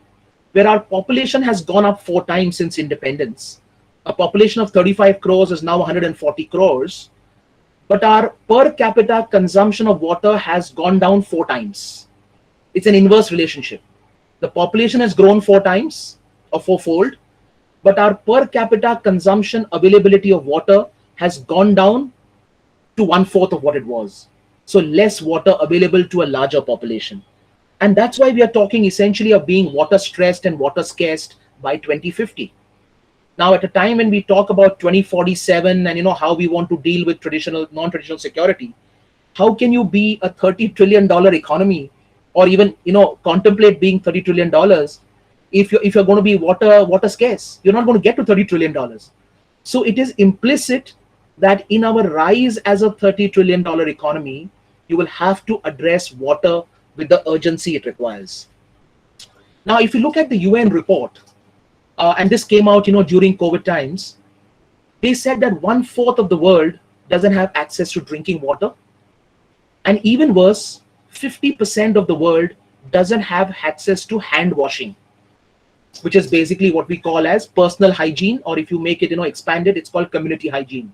where our population has gone up 4 times since independence. A population of 35 crores is now 140 crores, but our per capita consumption of water has gone down 4 times. It's an inverse relationship. The population has grown 4 times or 4-fold, but our per capita consumption availability of water has gone down to 1/4 of what it was. So less water available to a larger population. And that's why we are talking essentially of being water stressed and water scarce by 2050. Now, at a time when we talk about 2047 and how we want to deal with traditional, non-traditional security, how can you be a $30 trillion economy or even contemplate being $30 trillion if you're going to be water scarce? You're not going to get to $30 trillion. So it is implicit that in our rise as a $30 trillion economy, you will have to address water with the urgency it requires. Now, if you look at the UN report, and this came out during COVID times, they said that 1/4 of the world doesn't have access to drinking water. And even worse, 50% of the world doesn't have access to hand washing, which is basically what we call as personal hygiene, or if you make it expanded, it's called community hygiene.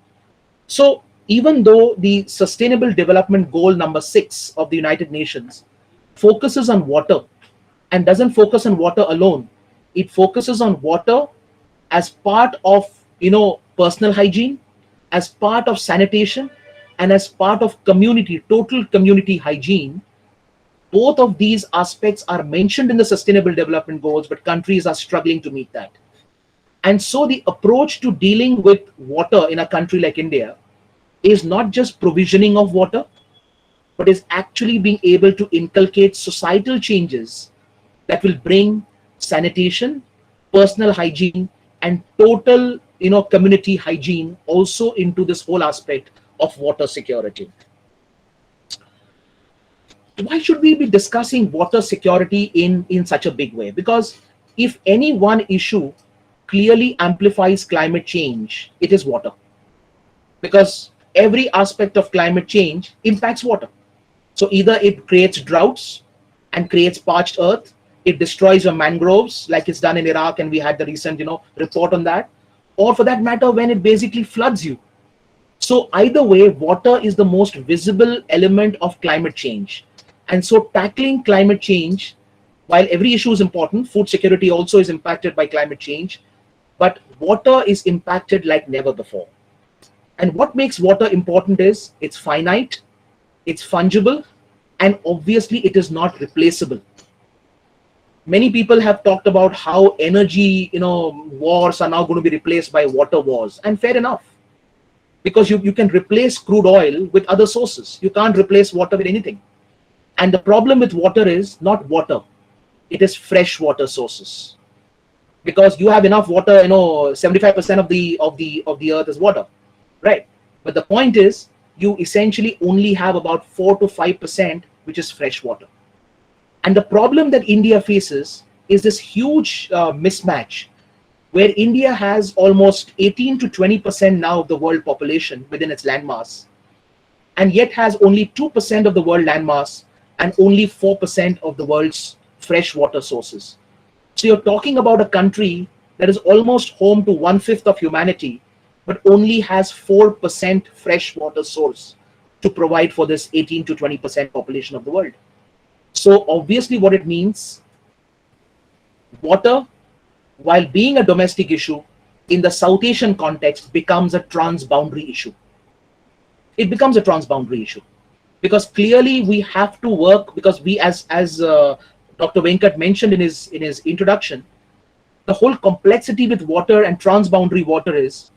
So even though the Sustainable Development Goal number 6 of the United Nations focuses on water and doesn't focus on water alone, it focuses on water as part of personal hygiene, as part of sanitation, and as part of total community hygiene. Both of these aspects are mentioned in the Sustainable Development Goals, but countries are struggling to meet that. And so the approach to dealing with water in a country like India is not just provisioning of water, but is actually being able to inculcate societal changes that will bring sanitation, personal hygiene, and total community hygiene also into this whole aspect of water security. Why should we be discussing water security in such a big way? Because if any one issue clearly amplifies climate change, it is water. Because every aspect of climate change impacts water. So either it creates droughts and creates parched earth, it destroys your mangroves like it's done in Iraq, and we had the recent report on that, or for that matter when it basically floods you. So either way, water is the most visible element of climate change. And so tackling climate change, while every issue is important, food security also is impacted by climate change, but water is impacted like never before. And what makes water important is it's finite, it's fungible, and obviously it is not replaceable. Many people have talked about how energy, wars are now going to be replaced by water wars, and fair enough, because you can replace crude oil with other sources. You can't replace water with anything. And the problem with water is not water, it is fresh water sources. Because you have enough water, 75% of the earth is water, right? But the point is, you essentially only have about 4 to 5% which is fresh water. And the problem that India faces is this huge mismatch, where India has almost 18 to 20% now of the world population within its landmass, and yet has only 2% of the world landmass and only 4% of the world's freshwater sources. So you're talking about a country that is almost home to 1/5 of humanity, but only has 4% freshwater source to provide for this 18 to 20% population of the world. So obviously what it means, water, while being a domestic issue, in the South Asian context becomes a transboundary issue. It becomes a transboundary issue because clearly we have to work, because we, as Dr. Venkat mentioned in his introduction, the whole complexity with water and transboundary water is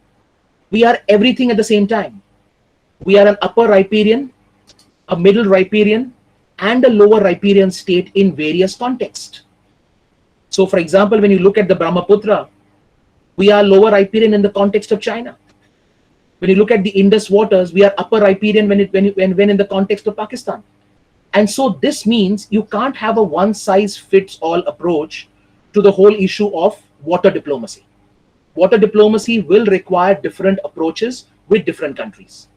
we are everything at the same time. We are an upper riparian, a middle riparian, and a lower riparian state in various contexts. So for example, when you look at the Brahmaputra, we are lower riparian in the context of China. When you look at the Indus waters, we are upper riparian when in the context of Pakistan. And so this means you can't have a one size fits all approach to the whole issue of water diplomacy. Water diplomacy will require different approaches with different countries.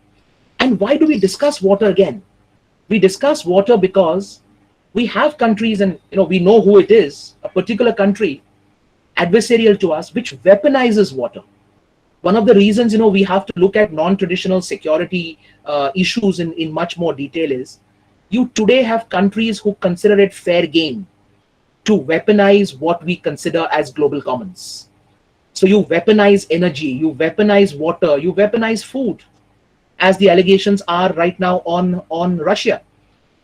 And why do we discuss water again? We discuss water because we have countries, and we know who it is, a particular country adversarial to us, which weaponizes water. One of the reasons we have to look at non-traditional security issues in much more detail is you today have countries who consider it fair game to weaponize what we consider as global commons. So you weaponize energy, you weaponize water, you weaponize food, as the allegations are right now on Russia,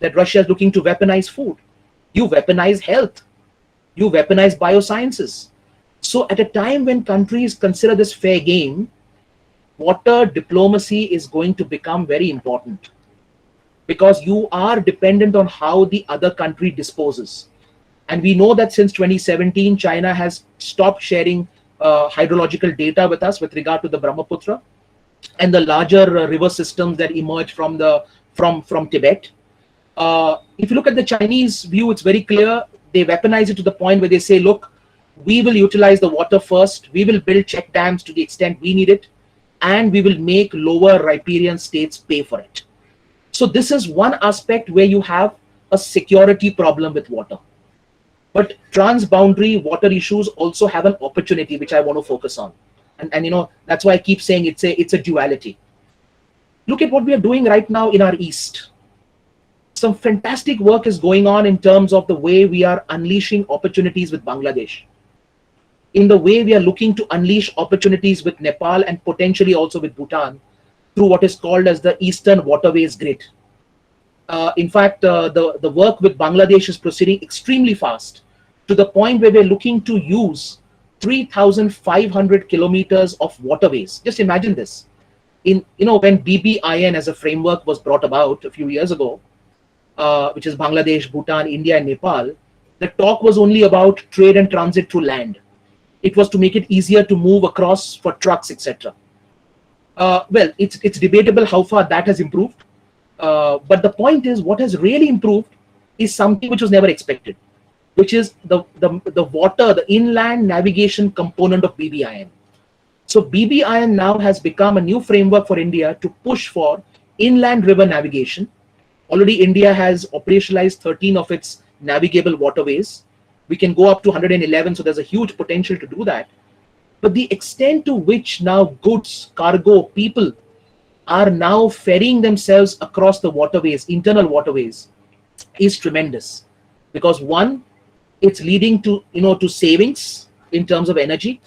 that Russia is looking to weaponize food. You weaponize health, you weaponize biosciences. So at a time when countries consider this fair game, water diplomacy is going to become very important, because you are dependent on how the other country disposes. And we know that since 2017, China has stopped sharing hydrological data with us with regard to the Brahmaputra and the larger river systems that emerge from Tibet. If you look at the Chinese view, it's very clear. They weaponize it to the point where they say, look, we will utilize the water first, we will build check dams to the extent we need it, and we will make lower riparian states pay for it. So this is one aspect where you have a security problem with water. But transboundary water issues also have an opportunity, which I want to focus on. And that's why I keep saying it's a duality. Look at what we are doing right now in our East. Some fantastic work is going on in terms of the way we are unleashing opportunities with Bangladesh, in the way we are looking to unleash opportunities with Nepal and potentially also with Bhutan through what is called as the Eastern Waterways Grid. In fact, the work with Bangladesh is proceeding extremely fast, to the point where we're looking to use 3,500 kilometers of waterways. Just imagine this. When BBIN as a framework was brought about a few years ago, which is Bangladesh, Bhutan, India, and Nepal, the talk was only about trade and transit through land. It was to make it easier to move across for trucks, etc. Well, it's debatable how far that has improved. But the point is, what has really improved is something which was never expected, which is the water, the inland navigation component of BBIN. So BBIN now has become a new framework for India to push for inland river navigation. Already India has operationalized 13 of its navigable waterways. We can go up to 111, so there's a huge potential to do that. But the extent to which now goods, cargo, people are now ferrying themselves across the waterways, internal waterways, is tremendous. Because one, it's leading to to savings in terms of energy.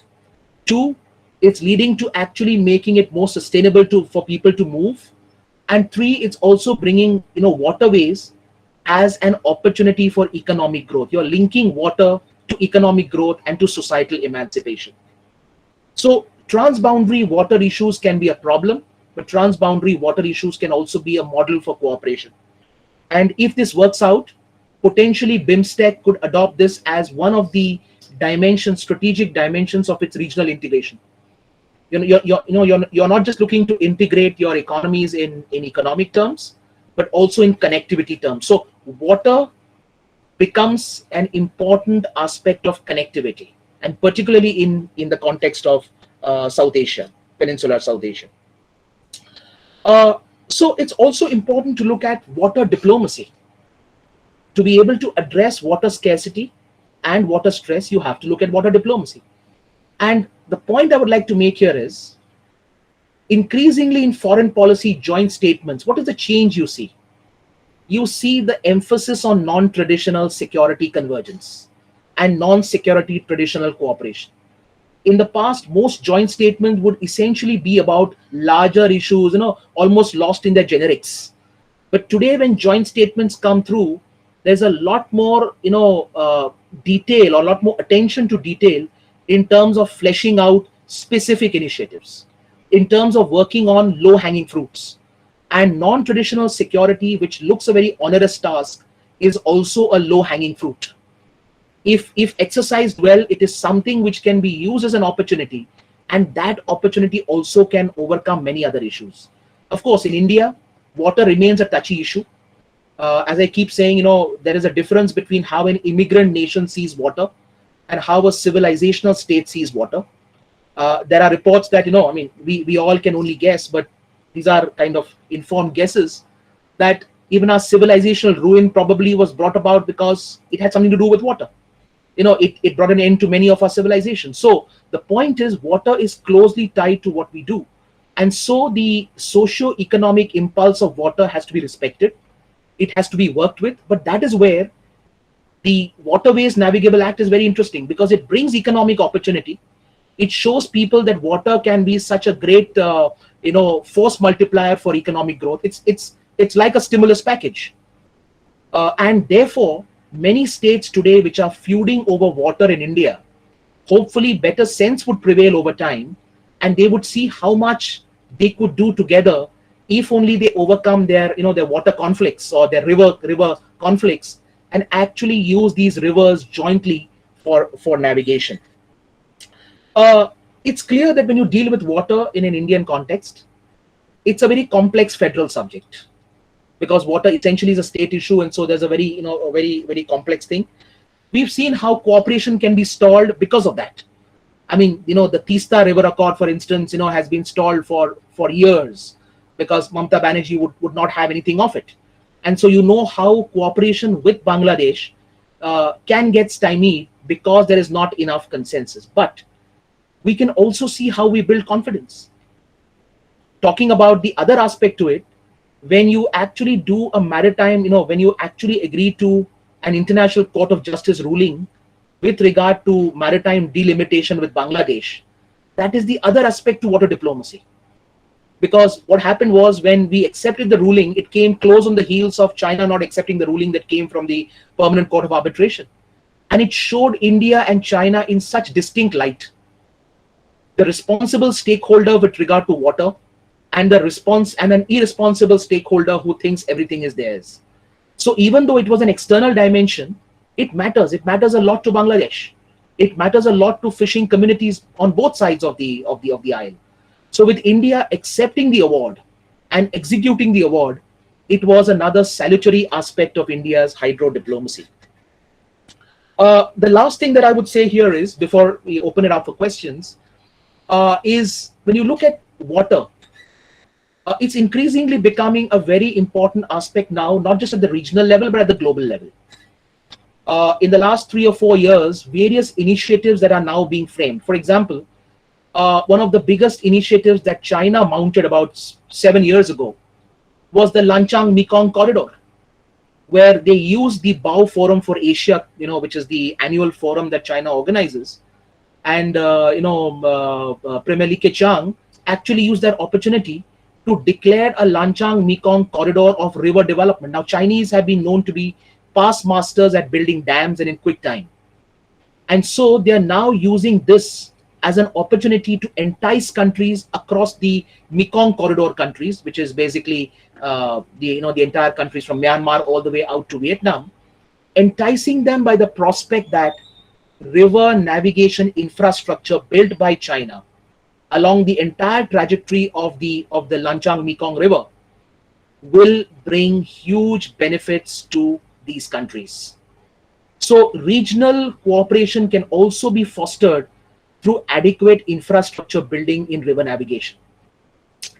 Two, it's leading to actually making it more sustainable to for people to move. And three, it's also bringing waterways as an opportunity for economic growth. You're linking water to economic growth and to societal emancipation. So transboundary water issues can be a problem, but transboundary water issues can also be a model for cooperation. And if this works out, potentially BIMSTEC could adopt this as one of the dimensions, strategic dimensions of its regional integration. You're not just looking to integrate your economies in economic terms, but also in connectivity terms. So water becomes an important aspect of connectivity, and particularly in the context of South Asia, peninsular South Asia. So it's also important to look at water diplomacy. To be able to address water scarcity and water stress, you have to look at water diplomacy. And the point I would like to make here is, increasingly in foreign policy joint statements, what is the change you see? You see the emphasis on non-traditional security convergence and non-security traditional cooperation. In the past, most joint statements would essentially be about larger issues, almost lost in their generics. But today, when joint statements come through, there's a lot more, detail, or a lot more attention to detail in terms of fleshing out specific initiatives, in terms of working on low-hanging fruits. And non-traditional security, which looks a very onerous task, is also a low-hanging fruit. If exercised well, it is something which can be used as an opportunity, and that opportunity also can overcome many other issues. Of course, in India, water remains a touchy issue. As I keep saying, there is a difference between how an immigrant nation sees water and how a civilizational state sees water. There are reports that, we all can only guess, but these are kind of informed guesses, that even our civilizational ruin probably was brought about because it had something to do with water. It brought an end to many of our civilizations. So the point is, water is closely tied to what we do. And so the socio-economic impulse of water has to be respected. It has to be worked with. But that is where the Waterways Navigable Act is very interesting, because it brings economic opportunity. It shows people that water can be such a great, force multiplier for economic growth. It's like a stimulus package. And therefore, many states today which are feuding over water in India, hopefully better sense would prevail over time, and they would see how much they could do together if only they overcome their water conflicts or their river conflicts, and actually use these rivers jointly for navigation. It's clear that when you deal with water in an Indian context, it's a very complex federal subject, because water essentially is a state issue, and so there's a very complex thing. We've seen how cooperation can be stalled because of that. I mean, the Teesta River Accord, for instance, has been stalled for years because Mamata Banerjee would not have anything of it. And so how cooperation with Bangladesh can get stymied because there is not enough consensus. But we can also see how we build confidence. Talking about the other aspect to it, when you actually do a maritime, when you actually agree to an International Court of Justice ruling with regard to maritime delimitation with Bangladesh, that is the other aspect to water diplomacy. Because what happened was, when we accepted the ruling, it came close on the heels of China not accepting the ruling that came from the Permanent Court of Arbitration. And it showed India and China in such distinct light. The responsible stakeholder with regard to water, and an irresponsible stakeholder who thinks everything is theirs. So even though it was an external dimension, it matters. It matters a lot to Bangladesh. It matters a lot to fishing communities on both sides of the aisle. So with India accepting the award and executing the award, it was another salutary aspect of India's hydro diplomacy. The last thing that I would say here is, before we open it up for questions, is when you look at water, it's increasingly becoming a very important aspect now, not just at the regional level, but at the global level. In the last 3 or 4 years, various initiatives that are now being framed. For example, one of the biggest initiatives that China mounted about 7 years ago was the Lanchang Mekong corridor, where they used the Bao Forum for Asia, which is the annual forum that China organizes, and Premier Li Keqiang actually used that opportunity to declare a Lanchang Mekong corridor of river development. Now, Chinese have been known to be past masters at building dams and in quick time, and so they are now using this as an opportunity to entice countries across the Mekong corridor countries, which is basically the entire countries from Myanmar all the way out to Vietnam, enticing them by the prospect that river navigation infrastructure built by China along the entire trajectory of the Lanchang Mekong River will bring huge benefits to these countries. So regional cooperation can also be fostered through adequate infrastructure building in river navigation.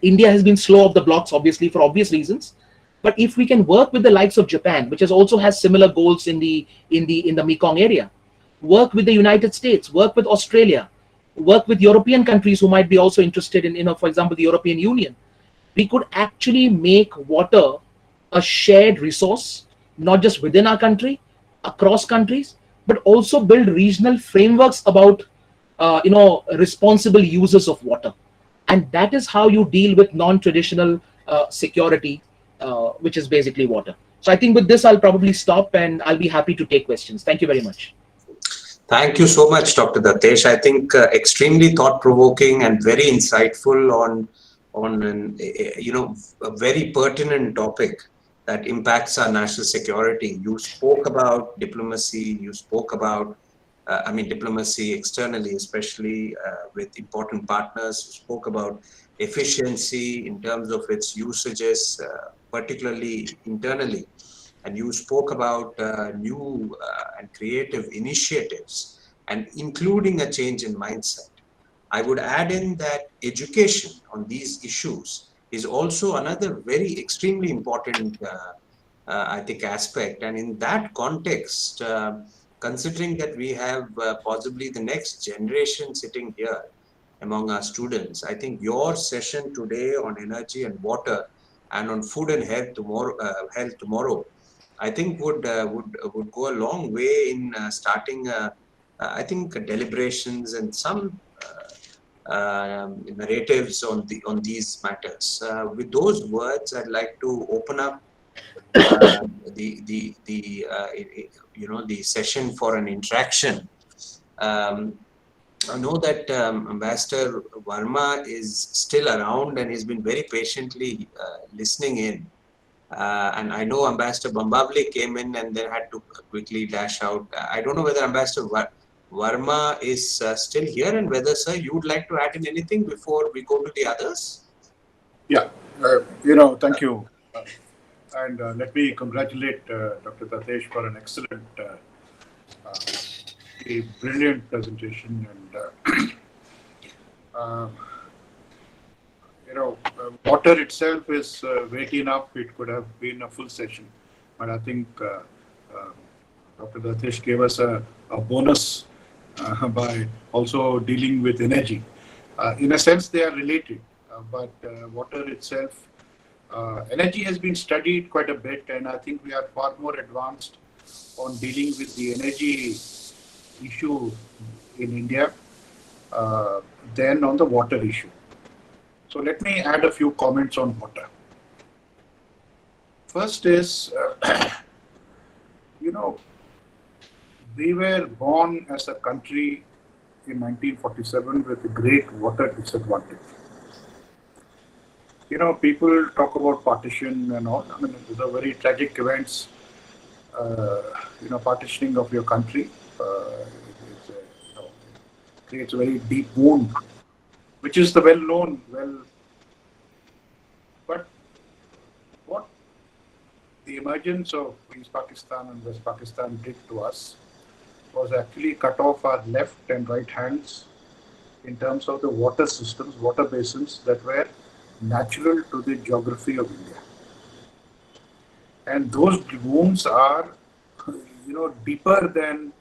India has been slow off the blocks, obviously, for obvious reasons. But if we can work with the likes of Japan, which also has similar goals in the Mekong area, work with the United States, work with Australia, work with European countries who might be also interested in, for example, the European Union, we could actually make water a shared resource, not just within our country, across countries, but also build regional frameworks about, responsible uses of water. And that is how you deal with non-traditional security, which is basically water. So I think with this, I'll probably stop and I'll be happy to take questions. Thank you very much. Thank you so much, Dr. Datesh. I think extremely thought-provoking and very insightful on a very pertinent topic that impacts our national security. You spoke about diplomacy. You spoke about, diplomacy externally, especially with important partners. You spoke about efficiency in terms of its usages, particularly internally. And you spoke about new and creative initiatives and including a change in mindset. I would add in that education on these issues is also another very extremely important, I think, aspect. And in that context, considering that we have possibly the next generation sitting here among our students, I think your session today on energy and water and on food and health tomorrow, I think would go a long way in starting, I think, deliberations and some narratives on these matters. With those words, I'd like to open up the session for an interaction. I know that Ambassador Verma is still around and he's been very patiently listening in. And I know Ambassador Bambavli came in and then had to quickly dash out. I don't know whether Ambassador Verma is still here and whether, sir, you would like to add in anything before we go to the others? Yeah, thank you. And let me congratulate Dr. Datesh for an excellent, a brilliant presentation. And, water itself is weighty enough. It could have been a full session. But I think Dr. Datesh gave us a bonus by also dealing with energy. In a sense, they are related, but water itself, energy has been studied quite a bit, and I think we are far more advanced on dealing with the energy issue in India than on the water issue. So let me add a few comments on water. First is, we were born as a country in 1947 with a great water disadvantage. People talk about partition and all. I mean, these are very tragic events. Partitioning of your country creates a very deep wound, which is the well-known. But what the emergence of East Pakistan and West Pakistan did to us was actually cut off our left and right hands in terms of the water systems, water basins that were natural to the geography of India. And those wounds are, deeper than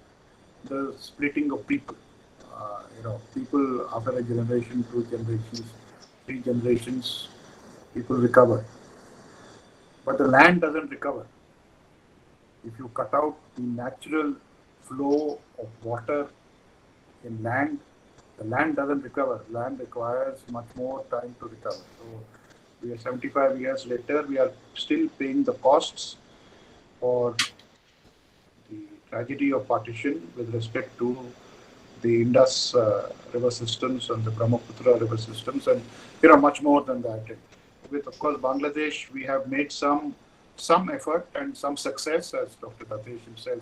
the splitting of people. People after a generation, 2 generations, 3 generations, people recover. But the land doesn't recover. If you cut out the natural flow of water in land, the land doesn't recover. Land requires much more time to recover. So we are 75 years later, we are still paying the costs for the tragedy of partition with respect to the Indus river systems and the Brahmaputra river systems, and much more than that. With, of course, Bangladesh, we have made some effort and some success, as Dr. Datesh himself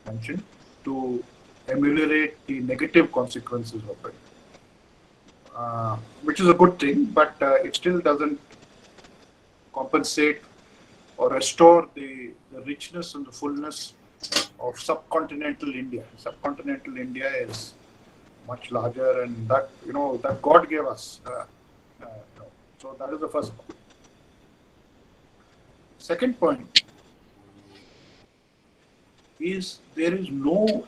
mentioned, to ameliorate the negative consequences of it, which is a good thing, but it still doesn't compensate or restore the richness and the fullness of subcontinental India. Subcontinental India is much larger, and that that God gave us. So that is the first point. Second point is there is no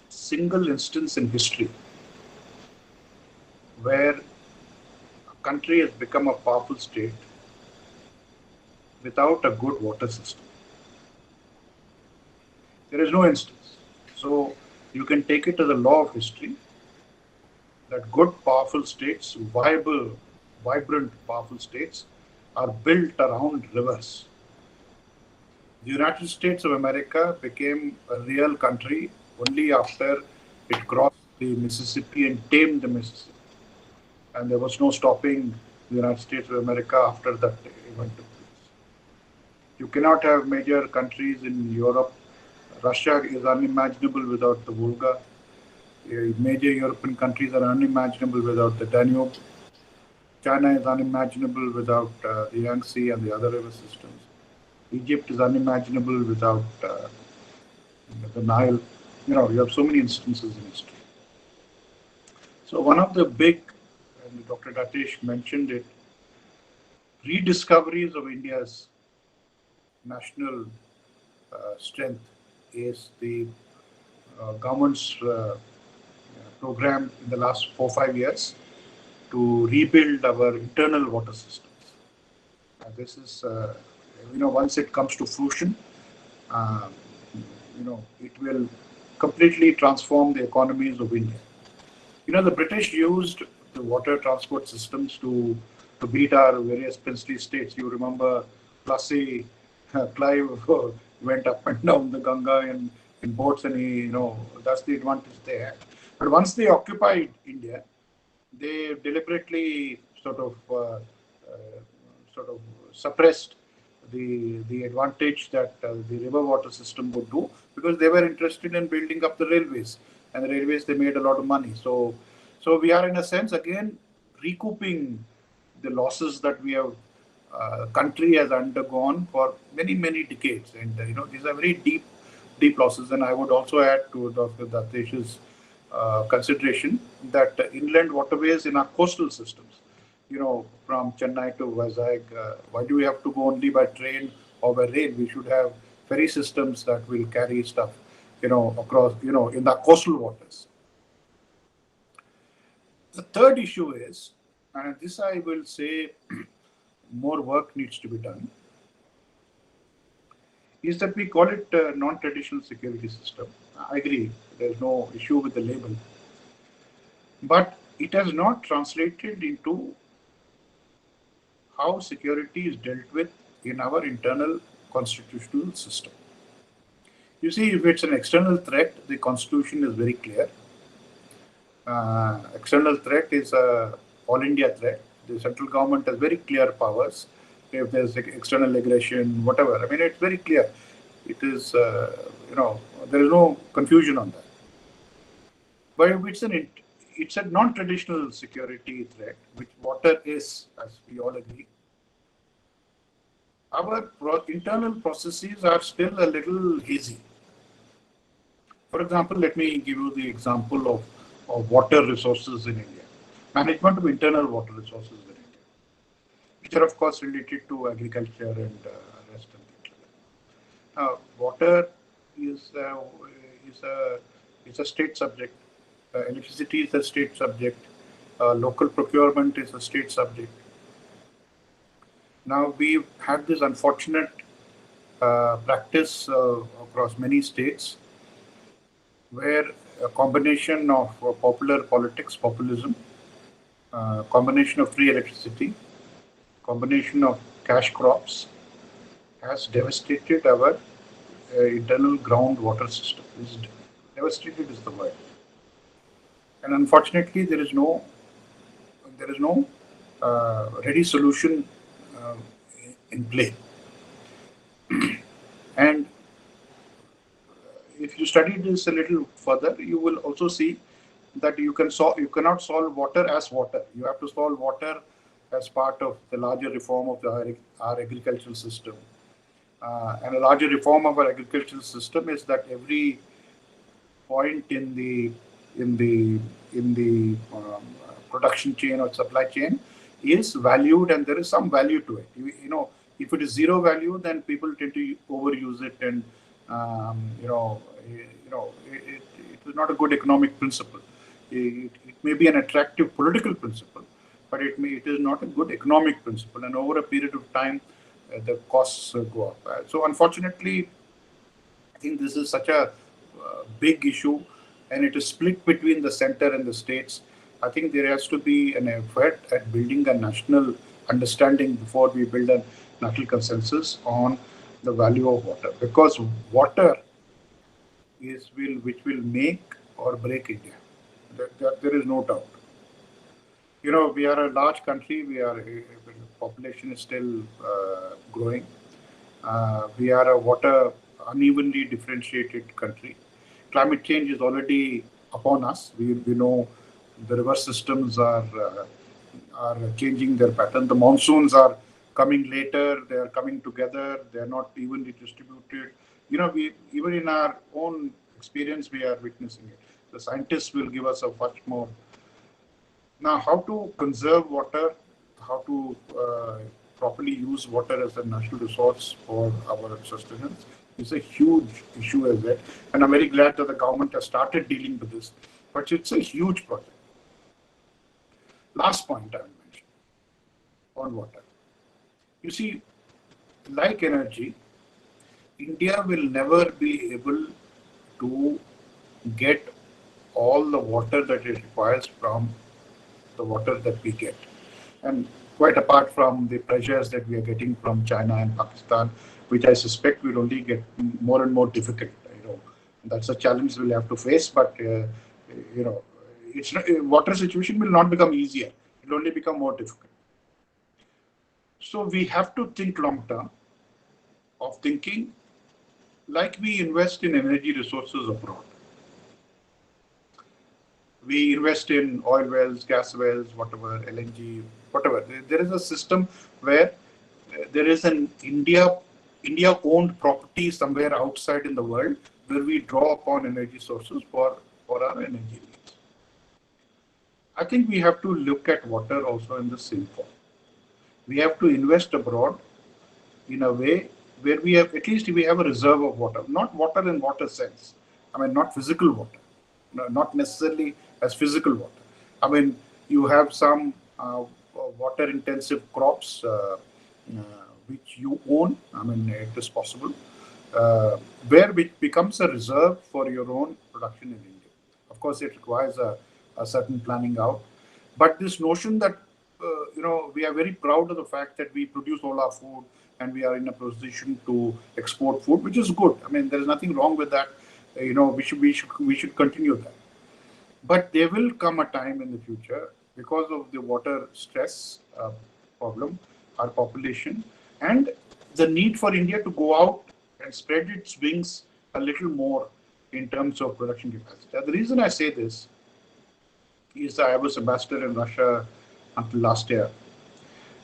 single instance in history where a country has become a powerful state without a good water system. There is no instance. So you can take it as a law of history that good, powerful states, viable, vibrant, powerful states are built around rivers. The United States of America became a real country only after it crossed the Mississippi and tamed the Mississippi. And there was no stopping the United States of America after that event took place. You cannot have major countries in Europe. Russia is unimaginable without the Volga. Major European countries are unimaginable without the Danube. China is unimaginable without the Yangtze and the other river systems. Egypt is unimaginable without the Nile. You have so many instances in history. So one of the big, and Dr. Datesh mentioned it, rediscoveries of India's national strength is the government's program in the last 4-5 years to rebuild our internal water systems. This is, once it comes to fruition, it will completely transform the economies of India. The British used the water transport systems to beat our various princely states. You remember Plassey, Clive went up and down the Ganga in boats, and that's the advantage they had. But once they occupied India, they deliberately sort of suppressed the advantage that the river water system would do, because they were interested in building up the railways, and the railways, they made a lot of money. So we are in a sense again recouping the losses that we have country has undergone for many decades, and these are very deep losses. And I would also add to Dr. Datesh's consideration that inland waterways in our coastal systems, from Chennai to Vizag, why do we have to go only by train or by rail? We should have ferry systems that will carry stuff, across, in the coastal waters. The third issue is, and this I will say more work needs to be done, is that we call it a non-traditional security system. I agree, there's no issue with the label, but it has not translated into how security is dealt with in our internal constitutional system. You see, if it's an external threat, the constitution is very clear. External threat is a all India threat. The central government has very clear powers. If there's external aggression, whatever, I mean, it's very clear. It is, there is no confusion on that. But if it's a non-traditional security threat, which water is, as we all agree, our internal processes are still a little hazy. For example, let me give you the example water resources in India, management of internal water resources in India, which are of course related to agriculture and rest and things like that. Water is a state subject. Electricity is a state subject. Local procurement is a state subject. Now we've had this unfortunate practice across many states where a combination of popular politics, populism, combination of free electricity, combination of cash crops has devastated our internal groundwater system. Devastated is the word. And unfortunately, there is no ready solution in play. And if you study this a little further, you will also see that you cannot solve water as water. You have to solve water as part of the larger reform of our agricultural system. And a larger reform of our agricultural system is that every point in the production chain or supply chain is valued, and there is some value to it. You know, if it is zero value, then people tend to overuse it, and it is not a good economic principle. It may be an attractive political principle, but it is not a good economic principle. And over a period of time, the costs go up. So unfortunately, I think this is such a big issue, and it is split between the center and the states. I think there has to be an effort at building a national understanding before we build a national consensus on the value of water, because water is which will make or break India. There is no doubt. You know, we are a large country. Population is still growing. We are a water unevenly differentiated country. Climate change is already upon us. We know the river systems are changing their pattern. The monsoons are coming later. They are coming together. They are not evenly distributed. You know, even in our own experience, we are witnessing it. The scientists will give us a much more. Now, how to conserve water, how to properly use water as a national resource for our sustenance is a huge issue as well. And I'm very glad that the government has started dealing with this, but it's a huge project. Last point I will mention on water. You see, like energy, India will never be able to get all the water that it requires from the water that we get. And quite apart from the pressures that we are getting from China and Pakistan, which I suspect will only get more and more difficult. You know, that's a challenge we'll have to face. But it's not, water situation will not become easier. It will only become more difficult. So we have to think long term of thinking like we invest in energy resources abroad. We invest in oil wells, gas wells, whatever, LNG, whatever. There is a system where there is an India-owned property somewhere outside in the world where we draw upon energy sources for our energy needs. I think we have to look at water also in the same form. We have to invest abroad in a way where we have, at least we have a reserve of water, not water in water sense. I mean, not physical water, not necessarily as physical water. I mean, you have some water intensive crops which you own. I mean, it is possible, where it becomes a reserve for your own production in India. Of course, it requires a certain planning out. But this notion that, we are very proud of the fact that we produce all our food and we are in a position to export food, which is good. I mean, there is nothing wrong with that. We should continue that. But there will come a time in the future, because of the water stress problem, our population, and the need for India to go out and spread its wings a little more in terms of production capacity. And the reason I say this is that I was ambassador in Russia until last year.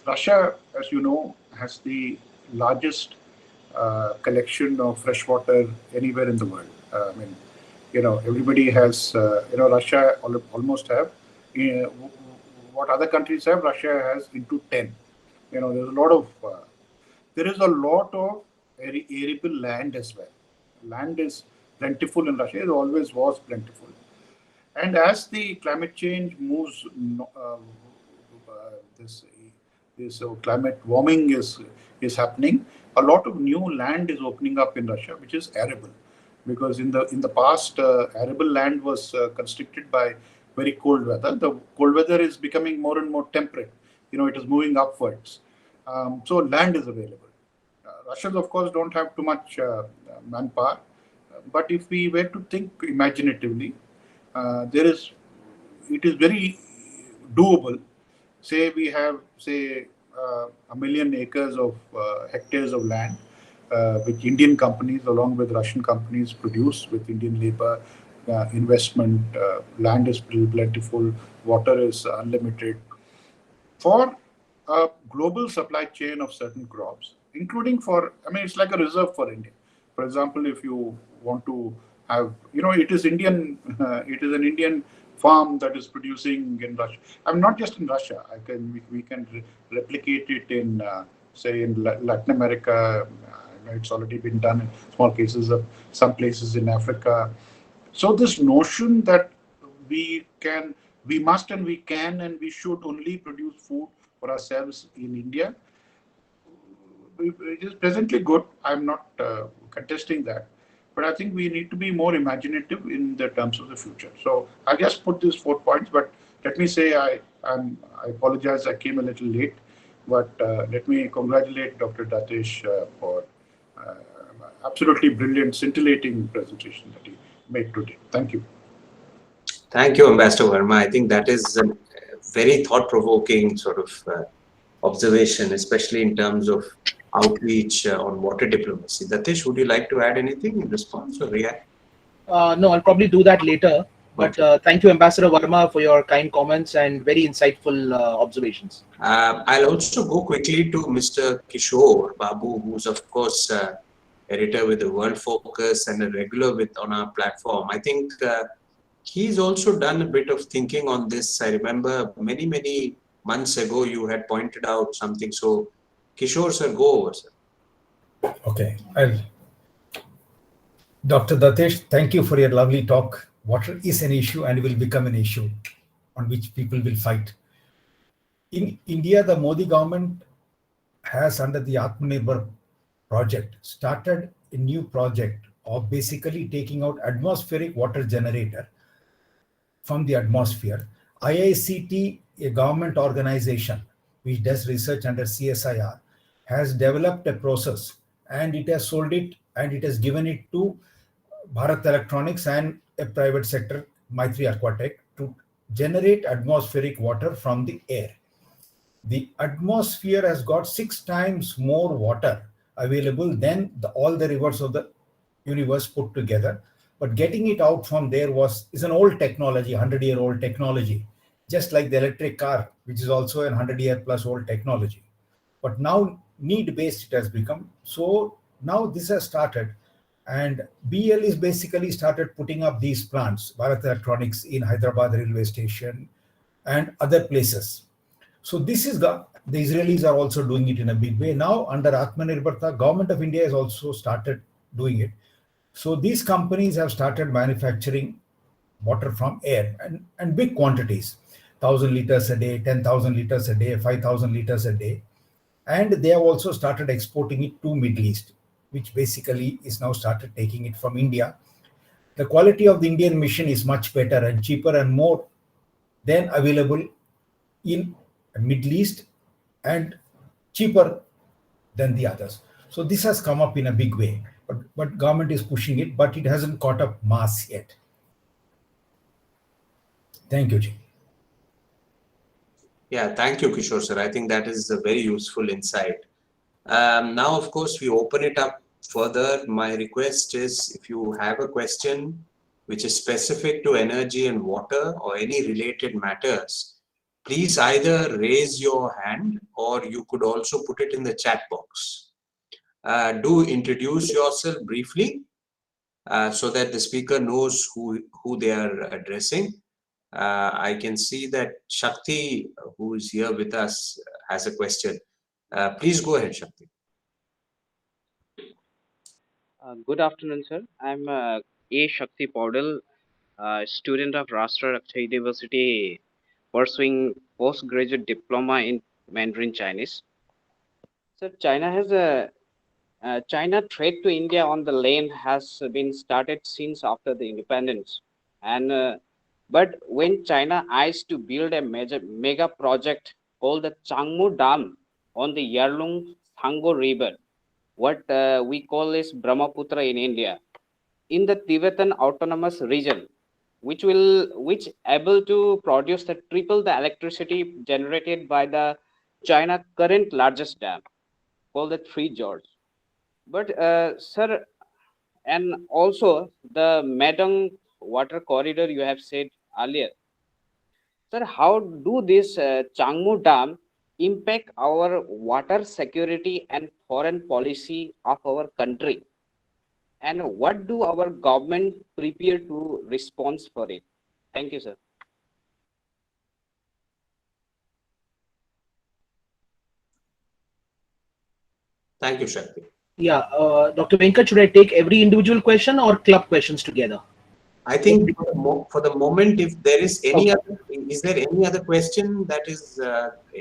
Russia, as you know, has the largest collection of fresh water anywhere in the world. I mean, everybody has, Russia almost have, what other countries have, Russia has into 10. There's a lot of, there is a lot of arable land as well. Land is plentiful in Russia, it always was plentiful. And as the climate change moves, this climate warming is happening, a lot of new land is opening up in Russia, which is arable, because in the past, arable land was constricted by very cold weather. The cold weather is becoming more and more temperate. It is moving upwards, so land is available. Russians, of course, don't have too much manpower, but if we were to think imaginatively, it is very doable. Say we have, a million acres of hectares of land, which Indian companies along with Russian companies produce with Indian labor, investment. Land is plentiful, water is unlimited for a global supply chain of certain crops, including it's like a reserve for India. For example, if you want to have, it is Indian, it is an Indian farm that is producing in Russia. Not just in Russia. We can replicate it in, say, in Latin America. It's already been done in small cases of some places in Africa. So this notion that we must and we can and we should only produce food for ourselves in India, it is presently good. I'm not contesting that. But I think we need to be more imaginative in the terms of the future. So I just put these 4 points, but let me say I apologize, I came a little late, but let me congratulate Dr. Datesh for absolutely brilliant, scintillating presentation that he made today. Thank you. Thank you, Ambassador Verma. I think that is a very thought-provoking sort of observation, especially in terms of outreach on water diplomacy. Datesh, would you like to add anything in response or react? No, I'll probably do that later. But thank you, Ambassador Verma, for your kind comments and very insightful observations. I'll also go quickly to Mr. Kishore Babu, who's of course editor with the World Focus and a regular on our platform. I think he's also done a bit of thinking on this. I remember many months ago you had pointed out something. So Kishore sir, go over, sir. Okay. Dr. Datesh, thank you for your lovely talk. Water is an issue and will become an issue on which people will fight. In India, the Modi government has, under the Atmanirbhar project, started a new project of basically taking out atmospheric water generator from the atmosphere. IICT, a government organization which does research under CSIR, has developed a process and it has sold it and it has given it to Bharat Electronics and a private sector, Maitri Aquatech, to generate atmospheric water from the air. The atmosphere has got 6 times more water available than all the rivers of the universe put together. But getting it out from there is an old technology, 100-year-old technology, just like the electric car, which is also a 100-year-plus old technology. But now need-based it has become. So now this has started, and BL is basically started putting up these plants, Bharat Electronics in Hyderabad railway station and other places. So this is the Israelis are also doing it in a big way. Now under Atmanirbharta, Government of India has also started doing it. So these companies have started manufacturing water from air and big quantities, 1,000 liters a day, 10,000 liters a day, 5,000 liters a day. And they have also started exporting it to Middle East, which basically is now started taking it from India. The quality of the Indian mission is much better and cheaper and more than available in Middle East and cheaper than the others. So this has come up in a big way, but government is pushing it, but it hasn't caught up mass yet. Thank you, Ji. Yeah, thank you, Kishore sir. I think that is a very useful insight. Now, of course, we open it up further. My request is if you have a question which is specific to energy and water or any related matters, please either raise your hand or you could also put it in the chat box. Do introduce yourself briefly so that the speaker knows who they are addressing. I can see that Shakti, who is here with us, has a question. Please go ahead, Shakti. Good afternoon, sir. I'm A. Shakti Paudel, student of Rashtra Raksha University, pursuing postgraduate diploma in Mandarin Chinese. So China threat to India on the land has been started since after the independence, and but when China eyes to build a mega project called the Changmu Dam on the Yarlung Thango River, what we call is Brahmaputra in India, in the Tibetan Autonomous Region, which able to produce the triple the electricity generated by the China current largest dam called the Three George. But sir, and also the Medang water corridor you have said earlier, sir. How do this Changmu Dam impact our water security and foreign policy of our country? And what do our government prepare to respond for it? Thank you, sir. Thank you, Shakti. Yeah, Dr. Venkat, should I take every individual question or club questions together? I think for the moment, if there is any Okay. other, is there any other question that is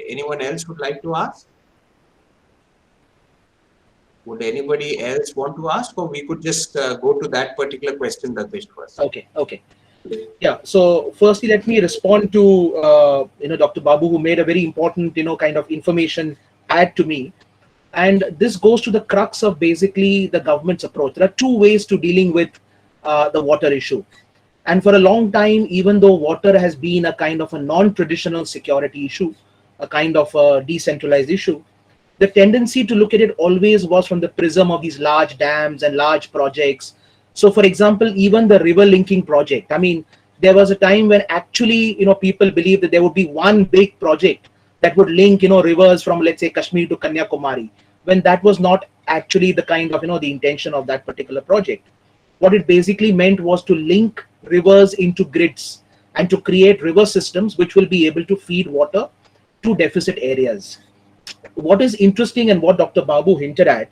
anyone else would like to ask? Would anybody else want to ask, or we could just go to that particular question that they first? Okay. Okay. Yeah. So firstly, let me respond to Dr. Babu, who made a very important kind of information add to me, and this goes to the crux of basically the government's approach. There are two ways to dealing with the water issue, and for a long time, even though water has been a kind of a non-traditional security issue, a kind of a decentralized issue, the tendency to look at it always was from the prism of these large dams and large projects. So, for example, even the river linking project, I mean, there was a time when actually, people believed that there would be one big project that would link, rivers from, let's say, Kashmir to Kanyakumari, when that was not actually the kind of, the intention of that particular project. What it basically meant was to link rivers into grids and to create river systems which will be able to feed water to deficit areas. What is interesting and what Dr. Babu hinted at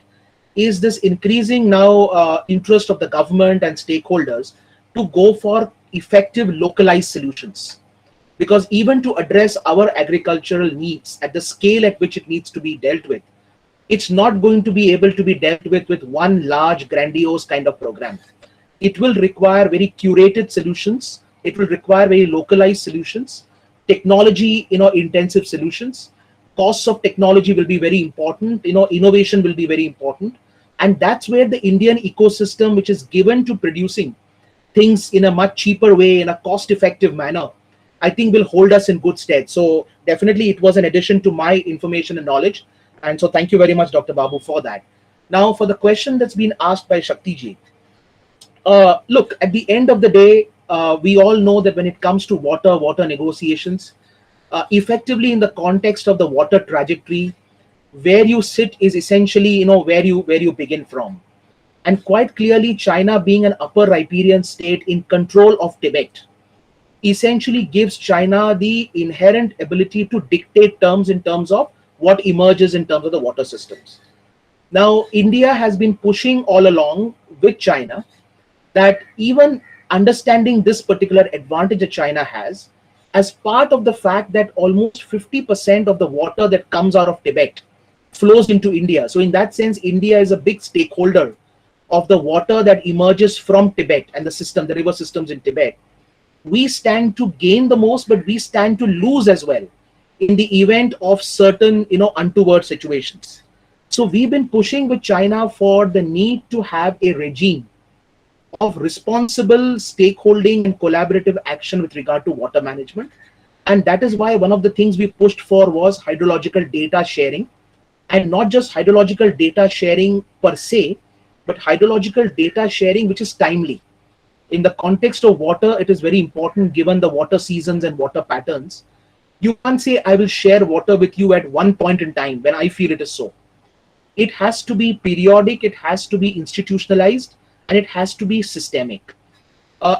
is this increasing now interest of the government and stakeholders to go for effective localized solutions. Because even to address our agricultural needs at the scale at which it needs to be dealt with, it's not going to be able to be dealt with one large grandiose kind of program. It will require very curated solutions. It will require very localized solutions, technology, intensive solutions. Costs of technology will be very important. Innovation will be very important, and that's where the Indian ecosystem, which is given to producing things in a much cheaper way, in a cost-effective manner, I think will hold us in good stead. So definitely, it was an addition to my information and knowledge, and so thank you very much, Dr. Babu, for that. Now, for the question that's been asked by Shakti ji. Look, at the end of the day, we all know that when it comes to water negotiations, effectively in the context of the water trajectory, where you sit is essentially where you begin from. And quite clearly, China, being an upper riparian state in control of Tibet, essentially gives China the inherent ability to dictate terms in terms of what emerges in terms of the water systems. Now, India has been pushing all along with China that even understanding this particular advantage that China has, as part of the fact that almost 50% of the water that comes out of Tibet flows into India. So in that sense, India is a big stakeholder of the water that emerges from Tibet and the river systems in Tibet. We stand to gain the most, but we stand to lose as well in the event of certain, untoward situations. So we've been pushing with China for the need to have a regime of responsible stakeholding and collaborative action with regard to water management. And that is why one of the things we pushed for was hydrological data sharing, and not just hydrological data sharing per se, but hydrological data sharing which is timely. In the context of water, it is very important given the water seasons and water patterns. You can't say, I will share water with you at one point in time when I feel it is so. It has to be periodic, it has to be institutionalized, and it has to be systemic.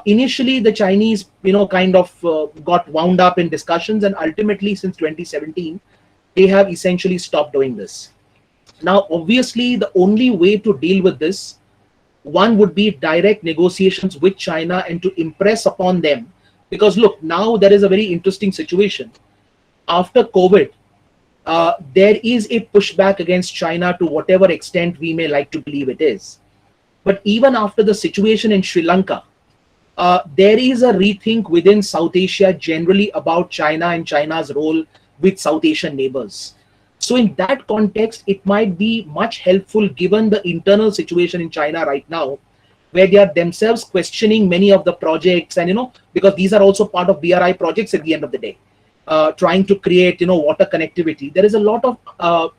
Initially, the Chinese, kind of got wound up in discussions, and ultimately, since 2017, they have essentially stopped doing this. Now, obviously, the only way to deal with this, one would be direct negotiations with China and to impress upon them. Because look, now there is a very interesting situation. After COVID, there is a pushback against China to whatever extent we may like to believe it is. But even after the situation in Sri Lanka, there is a rethink within South Asia generally about China and China's role with South Asian neighbors. So in that context, it might be much helpful given the internal situation in China right now, where they are themselves questioning many of the projects, and because these are also part of BRI projects at the end of the day, trying to create water connectivity. There is a lot of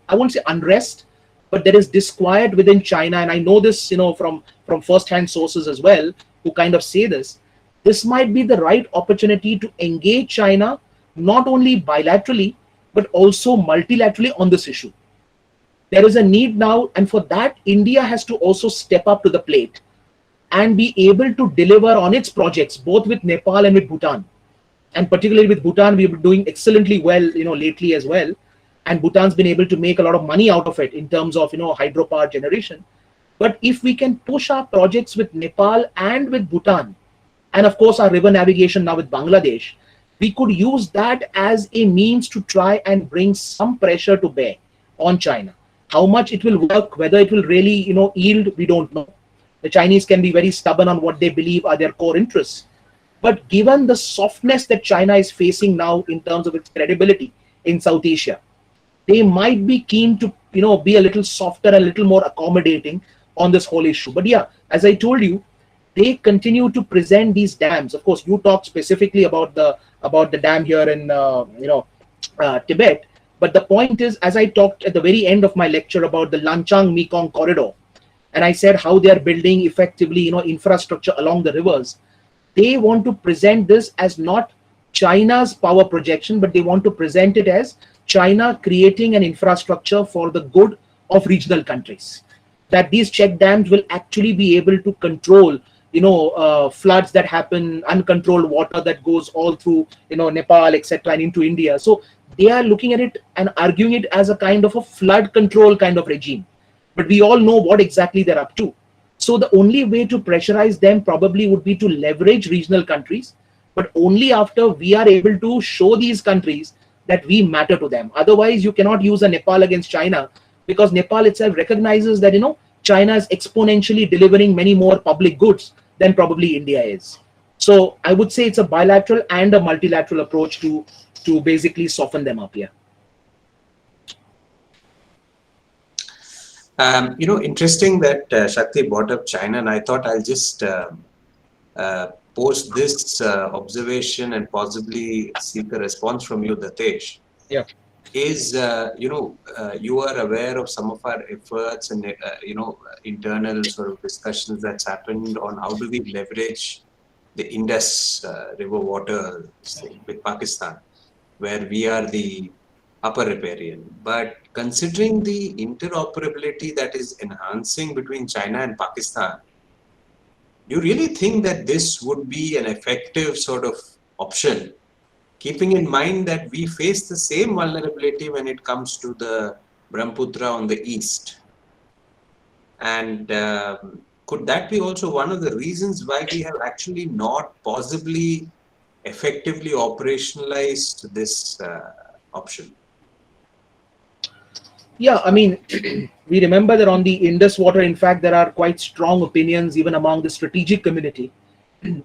I won't say unrest, but there is disquiet within China, and I know this from first-hand sources as well, who kind of say this. This might be the right opportunity to engage China, not only bilaterally, but also multilaterally on this issue. There is a need now, and for that, India has to also step up to the plate and be able to deliver on its projects, both with Nepal and with Bhutan. And particularly with Bhutan, we've been doing excellently well, lately as well. And Bhutan's been able to make a lot of money out of it in terms of, hydropower generation. But if we can push our projects with Nepal and with Bhutan, and of course our river navigation now with Bangladesh, we could use that as a means to try and bring some pressure to bear on China. How much it will work, whether it will really, yield, we don't know. The Chinese can be very stubborn on what they believe are their core interests. But given the softness that China is facing now in terms of its credibility in South Asia, they might be keen to, be a little softer, a little more accommodating on this whole issue. But yeah, as I told you, they continue to present these dams. Of course, you talked specifically about the dam here in Tibet. But the point is, as I talked at the very end of my lecture about the Lanchang Mekong corridor, and I said how they are building effectively, infrastructure along the rivers. They want to present this as not China's power projection, but they want to present it as China creating an infrastructure for the good of regional countries. That these check dams will actually be able to control, floods that happen, uncontrolled water that goes all through, Nepal, etc., and into India. So they are looking at it and arguing it as a kind of a flood control kind of regime. But we all know what exactly they're up to. So the only way to pressurize them probably would be to leverage regional countries, but only after we are able to show these countries that we matter to them. Otherwise, you cannot use a Nepal against China, because Nepal itself recognizes that, China is exponentially delivering many more public goods than probably India is. So I would say it's a bilateral and a multilateral approach to basically soften them up here. Interesting that Shakti brought up China, and I thought I'll just post this observation and possibly seek a response from you, Datesh. Yeah. Is, you are aware of some of our efforts and, internal sort of discussions that's happened on how do we leverage the Indus River water with Pakistan, where we are the upper riparian. But considering the interoperability that is enhancing between China and Pakistan, do you really think that this would be an effective sort of option, keeping in mind that we face the same vulnerability when it comes to the Brahmaputra on the east? And could that be also one of the reasons why we have actually not possibly effectively operationalized this option? Yeah, I mean, we remember that on the Indus water, in fact, there are quite strong opinions even among the strategic community.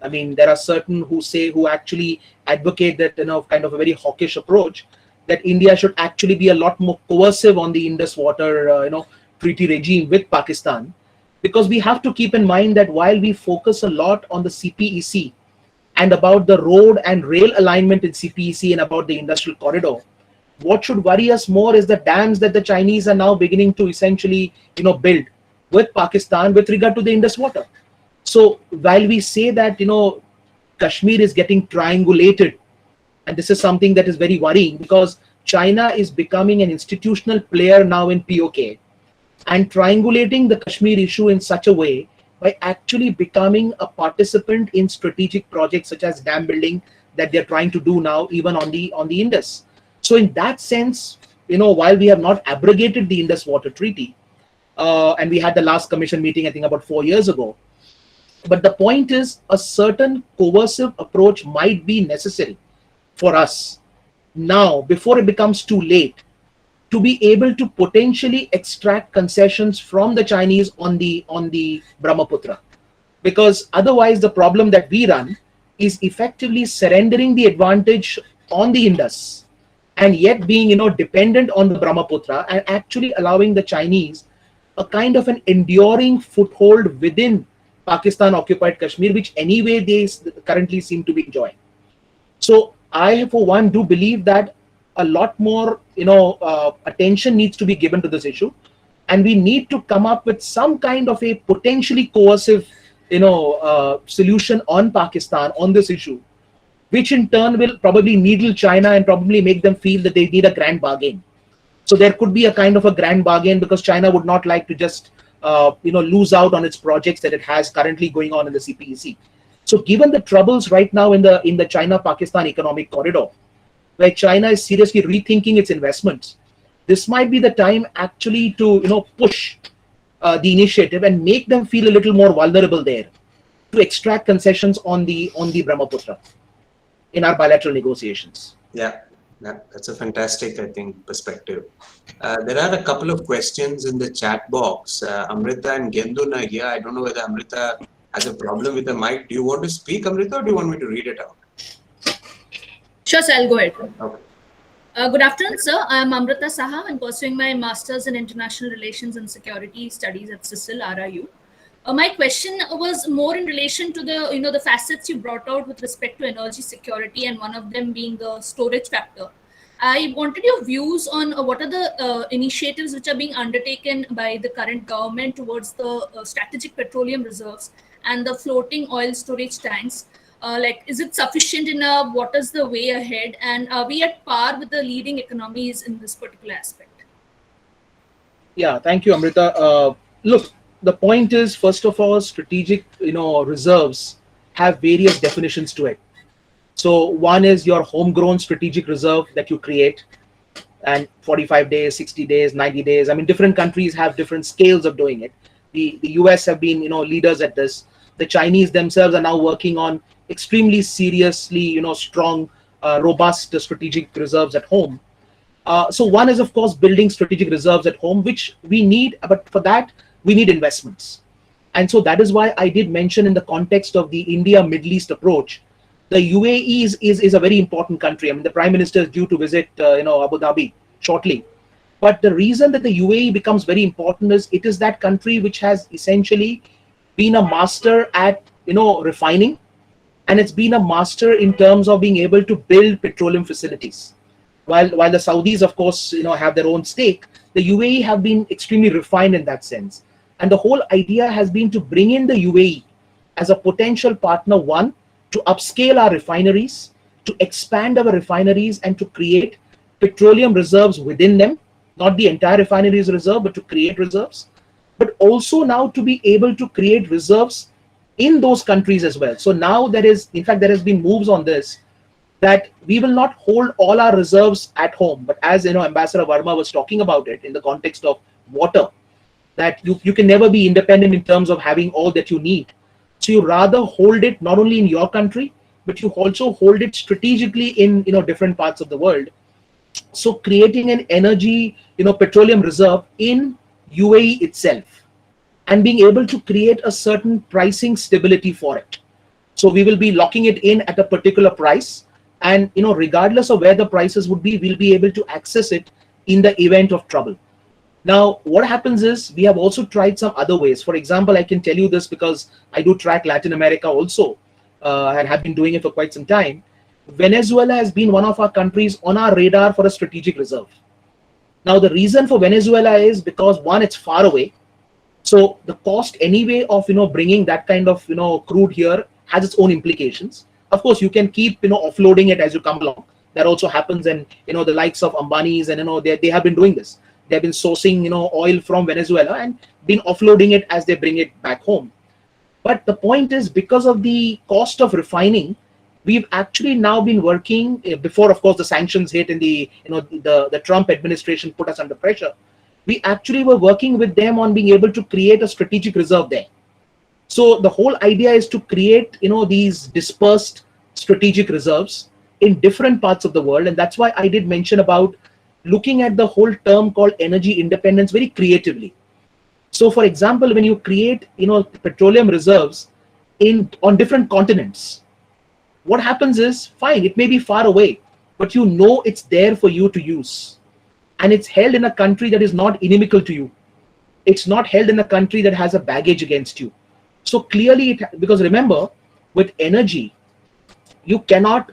I mean, there are certain who actually advocate that, kind of a very hawkish approach, that India should actually be a lot more coercive on the Indus water, treaty regime with Pakistan. Because we have to keep in mind that while we focus a lot on the CPEC and about the road and rail alignment in CPEC and about the industrial corridor, what should worry us more is the dams that the Chinese are now beginning to essentially, build with Pakistan with regard to the Indus water. So while we say that, Kashmir is getting triangulated, and this is something that is very worrying, because China is becoming an institutional player now in POK and triangulating the Kashmir issue in such a way by actually becoming a participant in strategic projects such as dam building that they're trying to do now, even on the Indus. So in that sense, while we have not abrogated the Indus Water Treaty, and we had the last commission meeting, I think about 4 years ago, but the point is a certain coercive approach might be necessary for us now before it becomes too late to be able to potentially extract concessions from the Chinese on the Brahmaputra, because otherwise the problem that we run is effectively surrendering the advantage on the Indus and yet being dependent on the Brahmaputra and actually allowing the Chinese a kind of an enduring foothold within Pakistan occupied Kashmir, which anyway they currently seem to be enjoying. So I, for one, do believe that a lot more, attention needs to be given to this issue, and we need to come up with some kind of a potentially coercive, solution on Pakistan on this issue, which in turn will probably needle China and probably make them feel that they need a grand bargain. So there could be a kind of a grand bargain because China would not like to just, lose out on its projects that it has currently going on in the CPEC. So given the troubles right now in the China-Pakistan economic corridor, where China is seriously rethinking its investments, this might be the time actually to push the initiative and make them feel a little more vulnerable there to extract concessions on the Brahmaputra in our bilateral negotiations. Yeah, that's a fantastic, I think, perspective. There are a couple of questions in the chat box. Amrita and Gendun are here. I don't know whether Amrita has a problem with the mic. Do you want to speak, Amrita, or do you want me to read it out? Sure, sir, I'll go ahead. Okay. Good afternoon, sir. I am Amrita Saha. I'm pursuing my Master's in International Relations and Security Studies at CISL, RIU. My question was more in relation to the facets you brought out with respect to energy security, and one of them being the storage factor. I wanted your views on what are the initiatives which are being undertaken by the current government towards the strategic petroleum reserves and the floating oil storage tanks. Is it sufficient enough? What is the way ahead? And are we at par with the leading economies in this particular aspect? Yeah, thank you, Amrita. Look, the point is, first of all, strategic, reserves have various definitions to it. So one is your homegrown strategic reserve that you create, and 45 days, 60 days, 90 days. I mean, different countries have different scales of doing it. The US have been, leaders at this. The Chinese themselves are now working on extremely seriously, strong, robust strategic reserves at home. So one is, of course, building strategic reserves at home, which we need, but for that, we need investments. And so that is why I did mention in the context of the India-Middle East approach, the UAE is a very important country. I mean, the Prime Minister is due to visit, Abu Dhabi shortly. But the reason that the UAE becomes very important is it is that country which has essentially been a master at, refining, and it's been a master in terms of being able to build petroleum facilities. While the Saudis, of course, have their own stake, the UAE have been extremely refined in that sense. And the whole idea has been to bring in the UAE as a potential partner, one, to upscale our refineries, to expand our refineries, and to create petroleum reserves within them, not the entire refineries reserve, but to create reserves, but also now to be able to create reserves in those countries as well. So now there has been moves on this, that we will not hold all our reserves at home, but as Ambassador Verma was talking about it in the context of water, that you can never be independent in terms of having all that you need. So you rather hold it not only in your country, but you also hold it strategically in different parts of the world. So creating an energy, petroleum reserve in UAE itself, and being able to create a certain pricing stability for it. So we will be locking it in at a particular price, and regardless of where the prices would be, we'll be able to access it in the event of trouble. Now, what happens is we have also tried some other ways. For example, I can tell you this because I do track Latin America also, and have been doing it for quite some time. Venezuela has been one of our countries on our radar for a strategic reserve. Now, the reason for Venezuela is because, one, it's far away. So the cost anyway of bringing that kind of crude here has its own implications. Of course, you can keep offloading it as you come along. That also happens, and the likes of Ambani's and they have been doing this. They've been sourcing oil from Venezuela and been offloading it as they bring it back home. But the point is, because of the cost of refining, we've actually now been working before, of course, the sanctions hit and the Trump administration put us under pressure. We actually were working with them on being able to create a strategic reserve there. So the whole idea is to create, these dispersed strategic reserves in different parts of the world. And that's why I did mention about looking at the whole term called energy independence very creatively. So for example, when you create, petroleum reserves on different continents, what happens is, fine, it may be far away, but it's there for you to use. And it's held in a country that is not inimical to you. It's not held in a country that has a baggage against you. So clearly, because remember, with energy, you cannot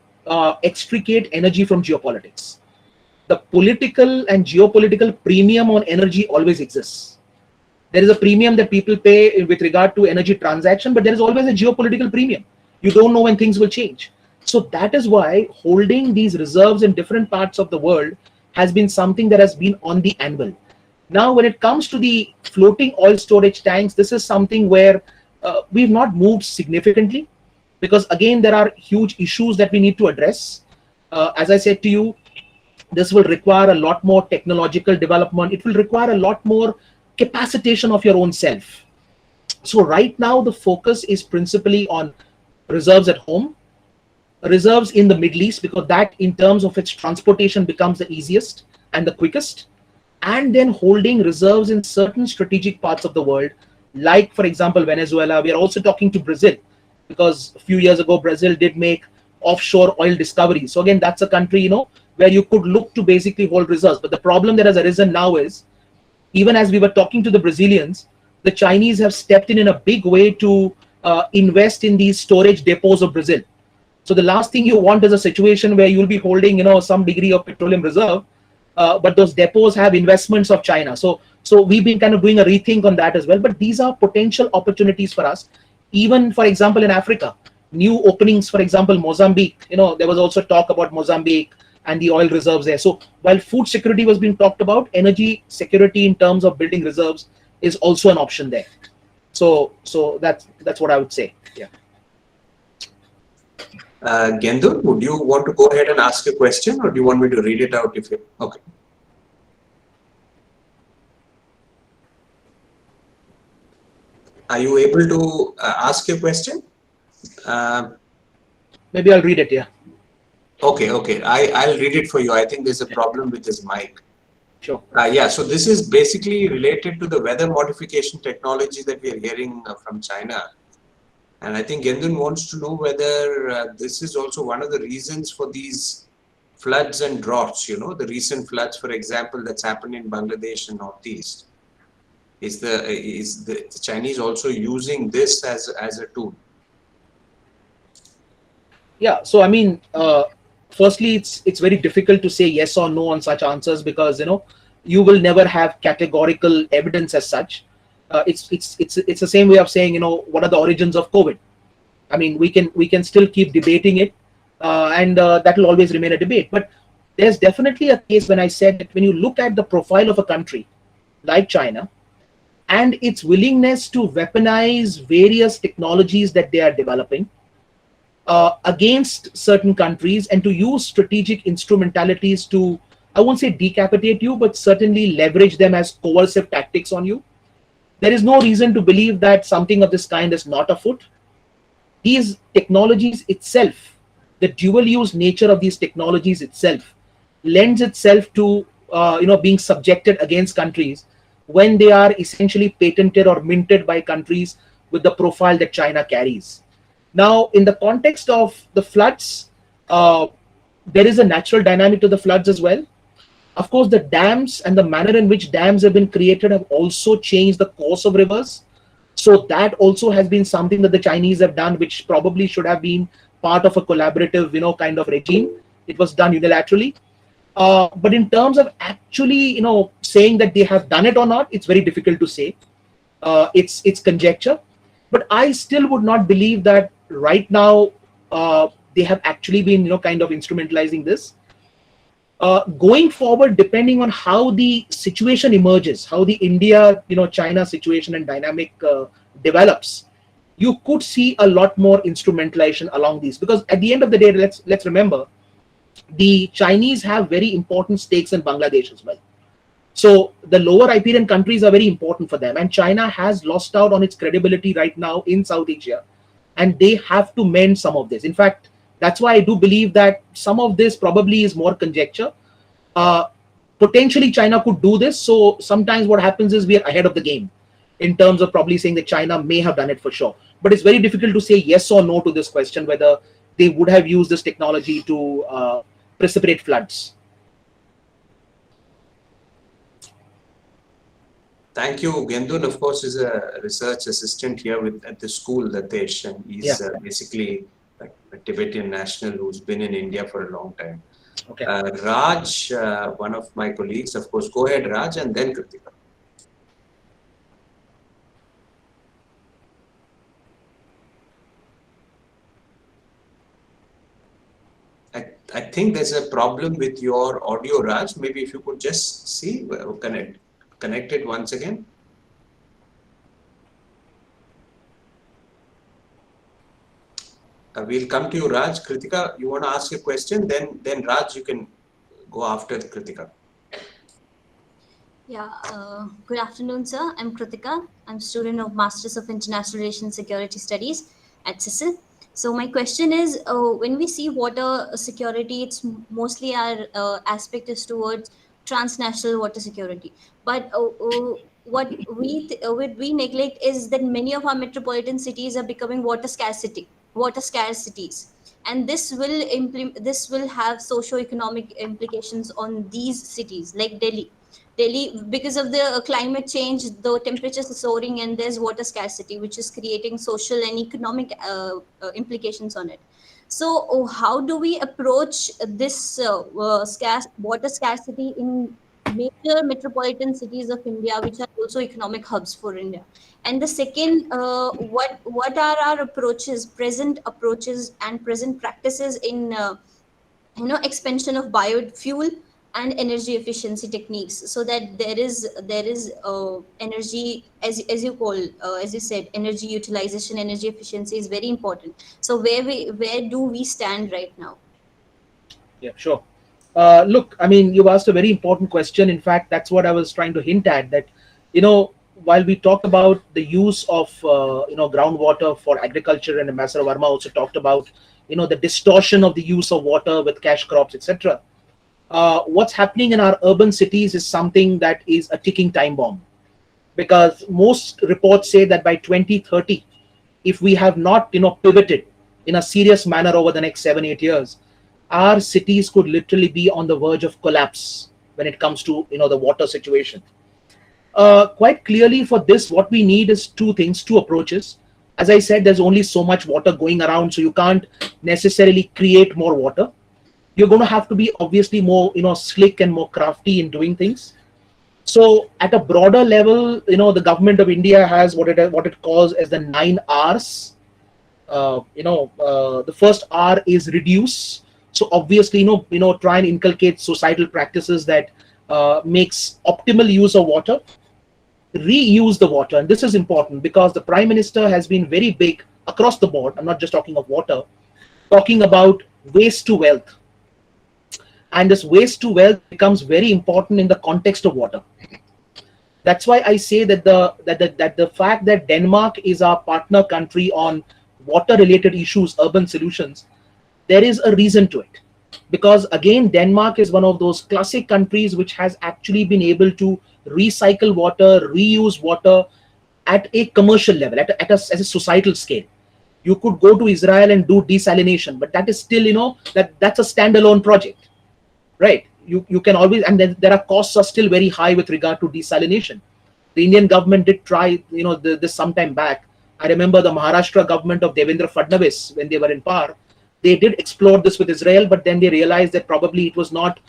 extricate energy from geopolitics. The political and geopolitical premium on energy always exists. There is a premium that people pay with regard to energy transaction, but there is always a geopolitical premium. You don't know when things will change. So that is why holding these reserves in different parts of the world has been something that has been on the anvil. Now, when it comes to the floating oil storage tanks, this is something where we've not moved significantly, because again, there are huge issues that we need to address. As I said to you, this will require a lot more technological development. It will require a lot more capacitation of your own self. So right now, the focus is principally on reserves at home, reserves in the Middle East, because that in terms of its transportation becomes the easiest and the quickest, and then holding reserves in certain strategic parts of the world, like for example, Venezuela. We are also talking to Brazil, because a few years ago, Brazil did make offshore oil discoveries. So again, that's a country, where you could look to basically hold reserves. But the problem that has arisen now is, even as we were talking to the Brazilians, the Chinese have stepped in a big way to invest in these storage depots of Brazil. So the last thing you want is a situation where you'll be holding, some degree of petroleum reserve, but those depots have investments of China. So we've been kind of doing a rethink on that as well. But these are potential opportunities for us. Even, for example, in Africa, new openings, for example, Mozambique, there was also talk about Mozambique and the oil reserves there. So while food security was being talked about, energy security in terms of building reserves is also an option there. So that's what I would say. Yeah. Gendun, would you want to go ahead and ask a question, or do you want me to read it out? Okay. Are you able to ask a question? Maybe I'll read it. Yeah. Okay. I'll read it for you. I think there's a problem with his mic. Sure. Yeah, so this is basically related to the weather modification technology that we are hearing from China. And I think Gendun wants to know whether this is also one of the reasons for these floods and droughts, the recent floods, for example, that's happened in Bangladesh and Northeast. Is the Chinese also using this as a tool? Yeah, so I mean, firstly, it's very difficult to say yes or no on such answers, because you will never have categorical evidence as such. It's the same way of saying, what are the origins of COVID? I mean, we can still keep debating it, and that will always remain a debate. But there's definitely a case when I said that when you look at the profile of a country like China and its willingness to weaponize various technologies that they are developing against certain countries, and to use strategic instrumentalities to, I won't say decapitate you, but certainly leverage them as coercive tactics on you, there is no reason to believe that something of this kind is not afoot. These technologies itself, the dual use nature of these technologies itself, lends itself to being subjected against countries when they are essentially patented or minted by countries with the profile that China carries. Now, in the context of the floods, there is a natural dynamic to the floods as well. Of course, the dams and the manner in which dams have been created have also changed the course of rivers. So that also has been something that the Chinese have done, which probably should have been part of a collaborative, kind of regime. It was done unilaterally. But in terms of actually, saying that they have done it or not, it's very difficult to say. It's conjecture. But I still would not believe that right now they have actually been, kind of instrumentalizing this. Going forward, depending on how the situation emerges, how the India, China situation and dynamic develops, you could see a lot more instrumentalization along these, because at the end of the day, let's remember, the Chinese have very important stakes in Bangladesh as well. So the lower Riparian countries are very important for them, and China has lost out on its credibility right now in South Asia, and they have to mend some of this. In fact, that's why I do believe that some of this probably is more conjecture. Uh, Potentially, China could do this. So sometimes what happens is we are ahead of the game in terms of probably saying that China may have done it for sure. But it's very difficult to say yes or no to this question, whether they would have used this technology to precipitate floods. Thank you. Gendun, of course, is a research assistant here at the school, Latesh, and he's basically a Tibetan national who's been in India for a long time. Okay. Raj, one of my colleagues, of course. Go ahead, Raj, and then Kritika. I think there's a problem with your audio, Raj. Maybe if you could just see, connect it once again. We'll come to you, Raj. Kritika, you want to ask a question? Then Raj, you can go after Kritika. Yeah, good afternoon, sir. I'm Kritika. I'm student of Masters of International Relations Security Studies at CISL. So my question is, when we see water security, it's mostly our aspect is towards transnational water security. But what we neglect is that many of our metropolitan cities are becoming water scarcities, and this will have socio-economic implications on these cities like Delhi, because of the climate change, the temperatures are soaring and there's water scarcity, which is creating social and economic implications on it. So, how do we approach this water scarcity in major metropolitan cities of India, which are also economic hubs for India? And the second, what are our present approaches and present practices in expansion of biofuel and energy efficiency techniques, so that there is energy, as you said, energy utilization, energy efficiency is very important. So where do we stand right now? Yeah, sure. Look, I mean, you've asked a very important question. In fact, that's what I was trying to hint at, that, while we talk about the use of, groundwater for agriculture, and Ambassador Verma also talked about, the distortion of the use of water with cash crops, etc. What's happening in our urban cities is something that is a ticking time bomb, because most reports say that by 2030, if we have not, pivoted in a serious manner over the next 7-8 years, our cities could literally be on the verge of collapse when it comes to, the water situation. Quite clearly, for this, what we need is two things, two approaches. As I said, there's only so much water going around, so you can't necessarily create more water. You're going to have to be obviously more, slick and more crafty in doing things. So at a broader level, the government of India has what it calls as the 9 R's. The first R is reduce. So obviously, try and inculcate societal practices that makes optimal use of water. Reuse the water, and this is important because the Prime Minister has been very big across the board. I'm not just talking of water, talking about waste to wealth. And this waste to wealth becomes very important in the context of water. That's why I say that the fact that Denmark is our partner country on water-related issues, urban solutions, there is a reason to it. Because again, Denmark is one of those classic countries which has actually been able to recycle water, reuse water at a commercial level, at a societal scale. You could go to Israel and do desalination, but that is still, that's a standalone project. Right, you can always, and then there are costs are still very high with regard to desalination. The Indian government did try, this some time back. I remember the Maharashtra government of Devendra Fadnavis, when they were in power, they did explore this with Israel, but then they realized that probably it was not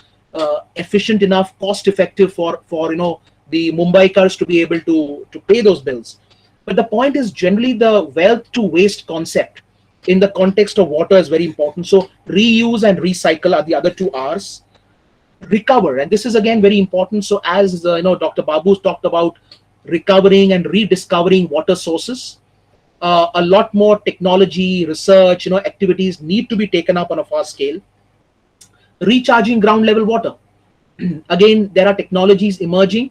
efficient enough, cost effective for the Mumbaikars to be able to pay those bills. But the point is, generally the wealth to waste concept in the context of water is very important. So reuse and recycle are the other 2 R's. Recover, and this is again very important. So as Dr. Babu talked about recovering and rediscovering water sources, A lot more technology, research, activities need to be taken up on a fast scale. Recharging ground level water. Again, there are technologies emerging.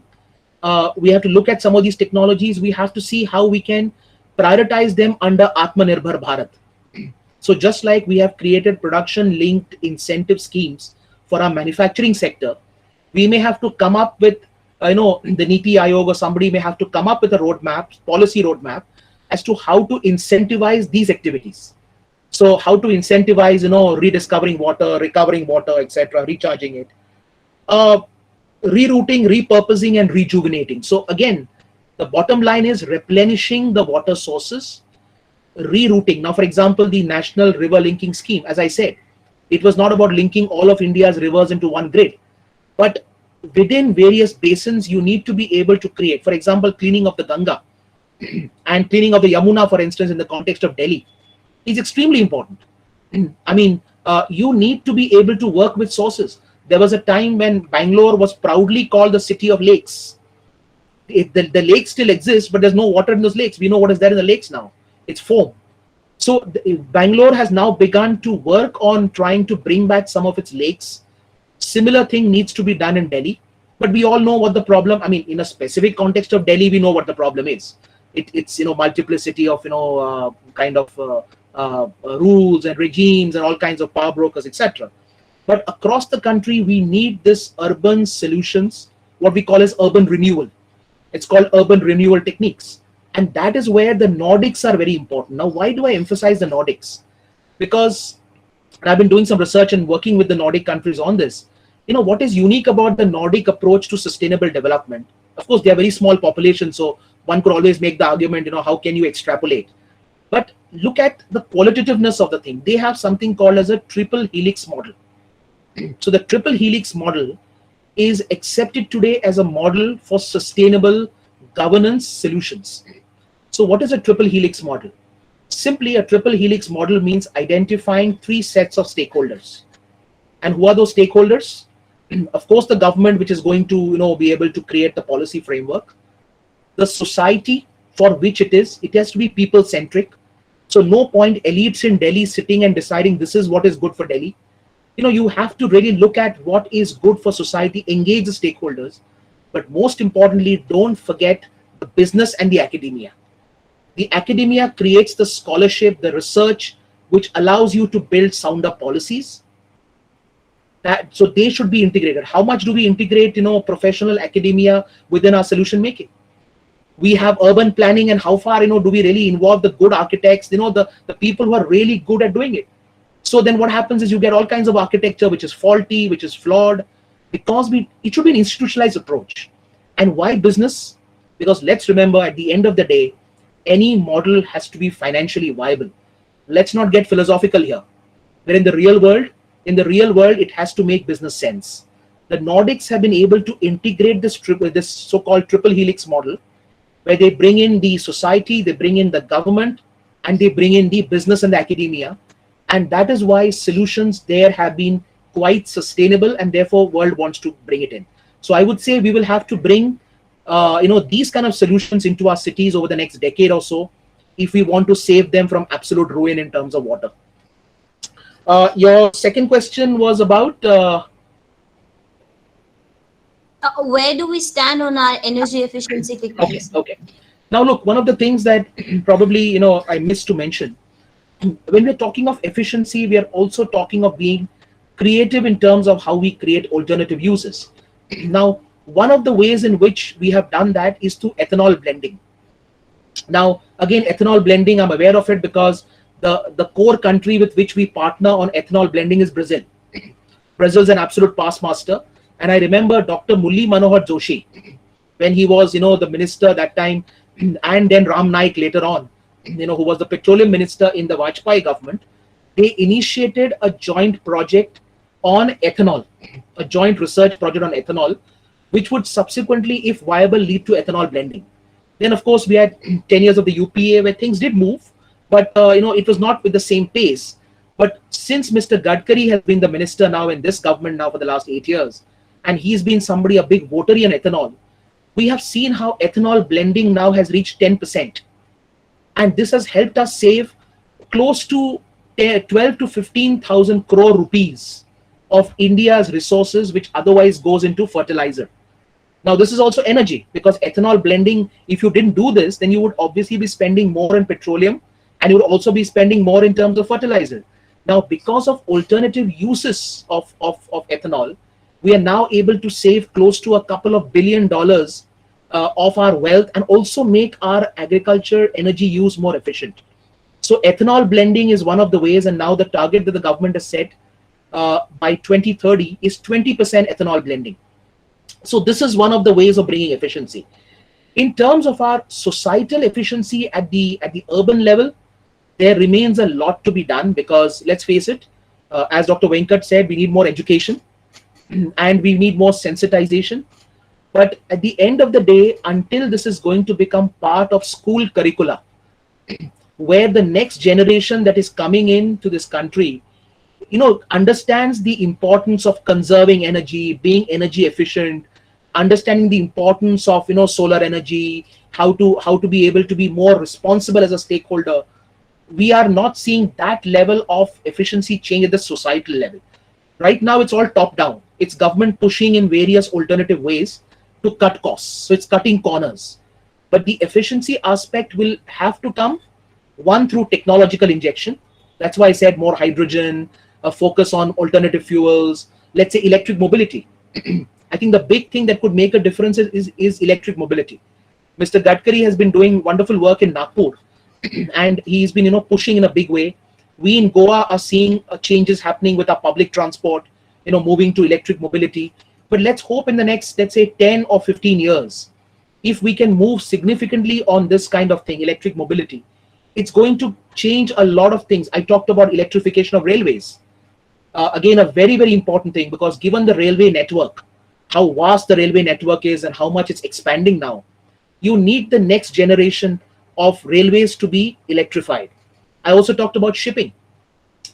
We have to look at some of these technologies. We have to see how we can prioritize them under Atmanirbhar Bharat. So just like we have created production linked incentive schemes for our manufacturing sector, we may have to come up with, the Niti Aayog or somebody may have to come up with a roadmap, policy roadmap, as to how to incentivize these activities. So how to incentivize, rediscovering water, recovering water, etc., recharging it, rerouting, repurposing, and rejuvenating. So again, the bottom line is replenishing the water sources, rerouting. Now, for example, the National River Linking Scheme, as I said, it was not about linking all of India's rivers into one grid, but within various basins, you need to be able to create, for example, cleaning of the Ganga and cleaning of the Yamuna, for instance, in the context of Delhi, is extremely important. I mean, you need to be able to work with sources. There was a time when Bangalore was proudly called the city of lakes. The lakes still exist, but there's no water in those lakes. We know what is there in the lakes now. It's foam. So Bangalore has now begun to work on trying to bring back some of its lakes. Similar thing needs to be done in Delhi. But we all know what the problem, I mean, in a specific context of Delhi, we know what the problem is. It's multiplicity of, rules and regimes and all kinds of power brokers, etc. But across the country, we need this urban solutions, what we call as urban renewal. It's called urban renewal techniques. And that is where the Nordics are very important. Now, why do I emphasize the Nordics? Because I've been doing some research and working with the Nordic countries on this. What is unique about the Nordic approach to sustainable development? Of course, they are very small populations, so one could always make the argument, how can you extrapolate? But look at the qualitativeness of the thing. They have something called as a triple helix model. So the triple helix model is accepted today as a model for sustainable governance solutions. So what is a triple helix model? Simply, a triple helix model means identifying three sets of stakeholders. And who are those stakeholders? Of course, the government, which is going to be able to create the policy framework. The society for which it has to be people centric. So no point elites in Delhi sitting and deciding this is what is good for Delhi. You have to really look at what is good for society, engage the stakeholders, but most importantly, don't forget the business and the academia. The academia creates the scholarship, the research, which allows you to build sounder policies. So they should be integrated. How much do we integrate, professional academia within our solution making? We have urban planning, and how far, do we really involve the good architects, the people who are really good at doing it? So then what happens is you get all kinds of architecture which is faulty, which is flawed, because it should be an institutionalized approach. And why business? Because let's remember, at the end of the day, any model has to be financially viable. Let's not get philosophical here. But in the real world, it has to make business sense. The Nordics have been able to integrate this so-called triple helix model, where they bring in the society, they bring in the government, and they bring in the business and the academia. And that is why solutions there have been quite sustainable, and therefore world wants to bring it in. So I would say we will have to bring these kind of solutions into our cities over the next decade or so, if we want to save them from absolute ruin in terms of water. Your second question was about where do we stand on our energy efficiency techniques? Okay. Now look, one of the things that probably I missed to mention, when we're talking of efficiency, we are also talking of being creative in terms of how we create alternative uses. Now, one of the ways in which we have done that is through ethanol blending. Now, again, ethanol blending, I'm aware of it because the core country with which we partner on ethanol blending is Brazil. Brazil is an absolute past master. And I remember Dr. Mulli Manohar Joshi, when he was, the minister that time, and then Ram Naik later on, who was the petroleum minister in the Vajpayee government, they initiated a joint project on ethanol, a joint research project on ethanol, which would subsequently, if viable, lead to ethanol blending. Then, of course, we had 10 years of the UPA where things did move, but, it was not with the same pace. But since Mr. Gadkari has been the minister now in this government now for the last 8 years, and he's been a big votary on ethanol, we have seen how ethanol blending now has reached 10%. and this has helped us save close to 12 to 15,000 crore rupees of India's resources, which otherwise goes into fertilizer. Now, this is also energy, because ethanol blending, if you didn't do this, then you would obviously be spending more in petroleum, and you would also be spending more in terms of fertilizer. Now, because of alternative uses of ethanol, we are now able to save close to a couple of $1 billion of our wealth, and also make our agriculture energy use more efficient. So ethanol blending is one of the ways, and now the target that the government has set by 2030 is 20% ethanol blending. So this is one of the ways of bringing efficiency. In terms of our societal efficiency at the urban level, there remains a lot to be done, because let's face it, as Dr. Venkat said, we need more education and we need more sensitization. But at the end of the day, until this is going to become part of school curricula, where the next generation that is coming into this country, understands the importance of conserving energy, being energy efficient, understanding the importance of solar energy, how to be able to be more responsible as a stakeholder, we are not seeing that level of efficiency change at the societal level. Right now, it's all top down. It's government pushing in various alternative ways to cut costs. So it's cutting corners. But the efficiency aspect will have to come, one, through technological injection. That's why I said more hydrogen, a focus on alternative fuels, let's say electric mobility. I think the big thing that could make a difference is electric mobility. Mr. Gadkari has been doing wonderful work in Nagpur, and he's been pushing in a big way. We in Goa are seeing changes happening with our public transport, moving to electric mobility. But let's hope in the next, let's say 10 or 15 years, if we can move significantly on this kind of thing, electric mobility, it's going to change a lot of things. I talked about electrification of railways. Again, a very, very important thing, because given the railway network, how vast the railway network is and how much it's expanding now, you need the next generation of railways to be electrified. I also talked about shipping,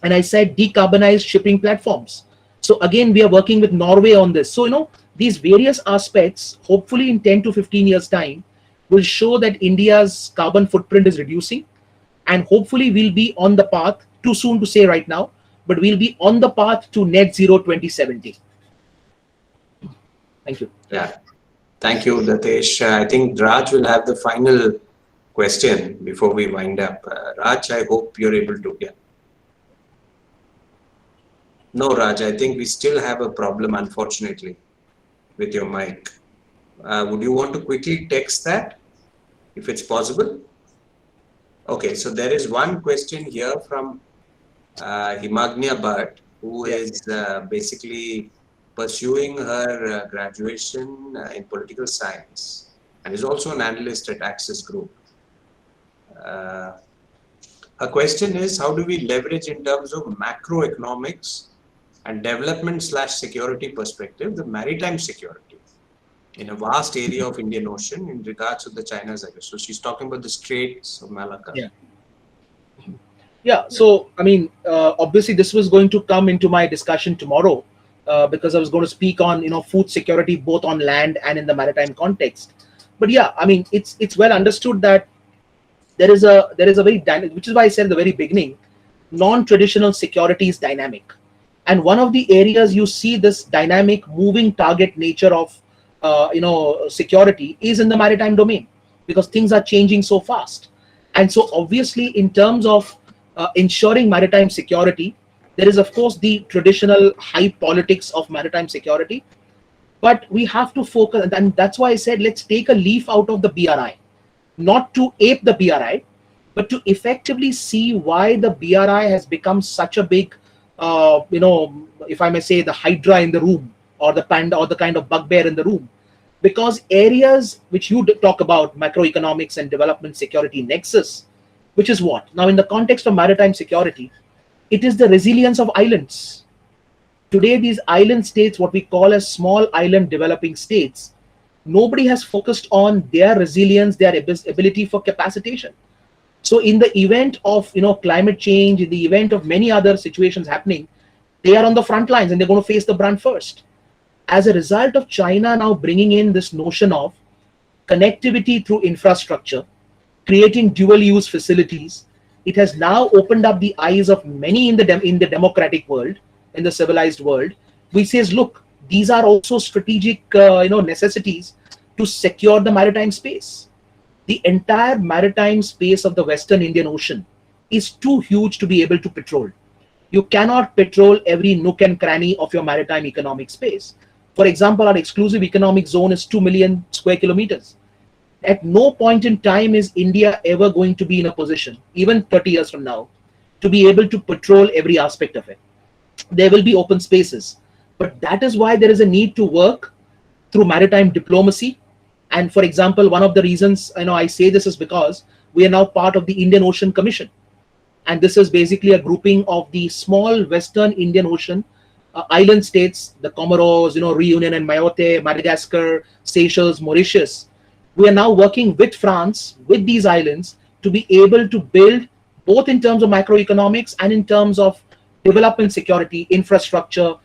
and I said decarbonized shipping platforms. So again, we are working with Norway on this. So, these various aspects, hopefully in 10 to 15 years time, will show that India's carbon footprint is reducing, and hopefully we'll be on the path, too soon to say right now, but we'll be on the path to net zero 2070. Thank you. Yeah. Thank you, Datesh. I think Raj will have the final question before we wind up. Raj, I hope you're able to get. No, Raj, I think we still have a problem, unfortunately, with your mic. Would you want to quickly text that, if it's possible? Okay, so there is one question here from Himagnya Bhatt, who is basically pursuing her graduation in political science, and is also an analyst at Access Group. Her question is, how do we leverage in terms of macroeconomics and development/security perspective the maritime security in a vast area of Indian Ocean in regards to the China's aggression? So she's talking about the Straits of Malacca. Yeah. So I mean, obviously this was going to come into my discussion tomorrow, because I was going to speak on food security both on land and in the maritime context. But yeah, I mean, it's well understood that there is a very dynamic, which is why I said at the very beginning, non-traditional security is dynamic, and one of the areas you see this dynamic moving target nature of security is in the maritime domain, because things are changing so fast. And so obviously in terms of ensuring maritime security, there is of course the traditional high politics of maritime security, but we have to focus, and that's why I said let's take a leaf out of the BRI, not to ape the BRI, but to effectively see why the BRI has become such a big, if I may say, the hydra in the room, or the panda, or the kind of bugbear in the room. Because areas which you talk about, macroeconomics and development security nexus, which is what? Now, in the context of maritime security, it is the resilience of islands. Today, these island states, what we call as small island developing states, nobody has focused on their resilience, their ability for capacitation. So in the event of climate change, in the event of many other situations happening, they are on the front lines and they're going to face the brunt first. As a result of China now bringing in this notion of connectivity through infrastructure, creating dual use facilities. It has now opened up the eyes of many in the democratic world, in the civilized world. We says, look, these are also strategic necessities to secure the maritime space. The entire maritime space of the Western Indian Ocean is too huge to be able to patrol. You cannot patrol every nook and cranny of your maritime economic space. For example, our exclusive economic zone is 2 million square kilometers. At no point in time is India ever going to be in a position, even 30 years from now, to be able to patrol every aspect of it. There will be open spaces. But that is why there is a need to work through maritime diplomacy. And for example, one of the reasons I say this is because we are now part of the Indian Ocean Commission. And this is basically a grouping of the small Western Indian Ocean island states, the Comoros, Reunion and Mayotte, Madagascar, Seychelles, Mauritius. We are now working with France, with these islands, to be able to build both in terms of macroeconomics and in terms of development, security, infrastructure.